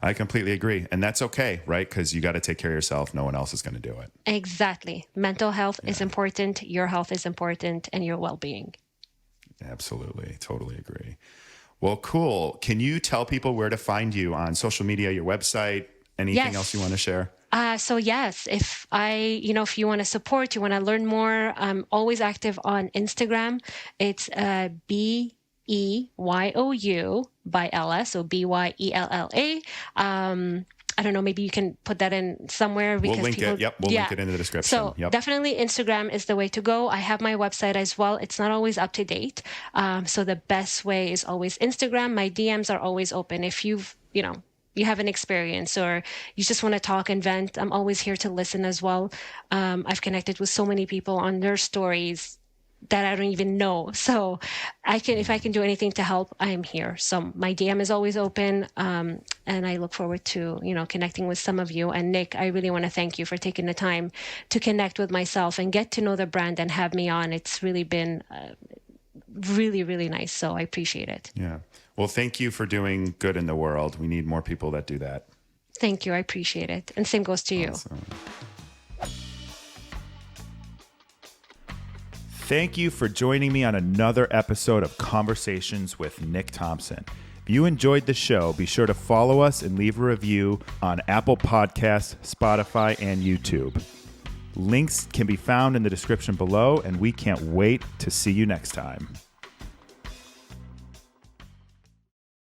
I completely agree. And that's okay, right? Because you got to take care of yourself. No one else is going to do it. Exactly. Mental health is important. Your health is important, and your well-being. Absolutely. Totally agree. Well, cool. Can you tell people where to find you on social media, your website, anything else you want to share? So yes, if you want to support, you want to learn more, I'm always active on Instagram. It's BeYouByElla, so BYELLA. I don't know, maybe you can put that in somewhere. Because we'll link it. Yep, we'll link it in the description. So definitely Instagram is the way to go. I have my website as well. It's not always up to date. So the best way is always Instagram. My DMs are always open. If you have an experience or you just want to talk and vent, I'm always here to listen as well. I've connected with so many people on their stories that I don't even know. So if I can do anything to help, I am here. So my DM is always open. And I look forward to, connecting with some of you. And Nick, I really want to thank you for taking the time to connect with myself and get to know the brand and have me on. It's really been really, really nice. So I appreciate it. Yeah. Well, thank you for doing good in the world. We need more people that do that. Thank you. I appreciate it. And same goes to you. Awesome. Thank you for joining me on another episode of Conversations with Nick Thompson. If you enjoyed the show, be sure to follow us and leave a review on Apple Podcasts, Spotify, and YouTube. Links can be found in the description below, and we can't wait to see you next time.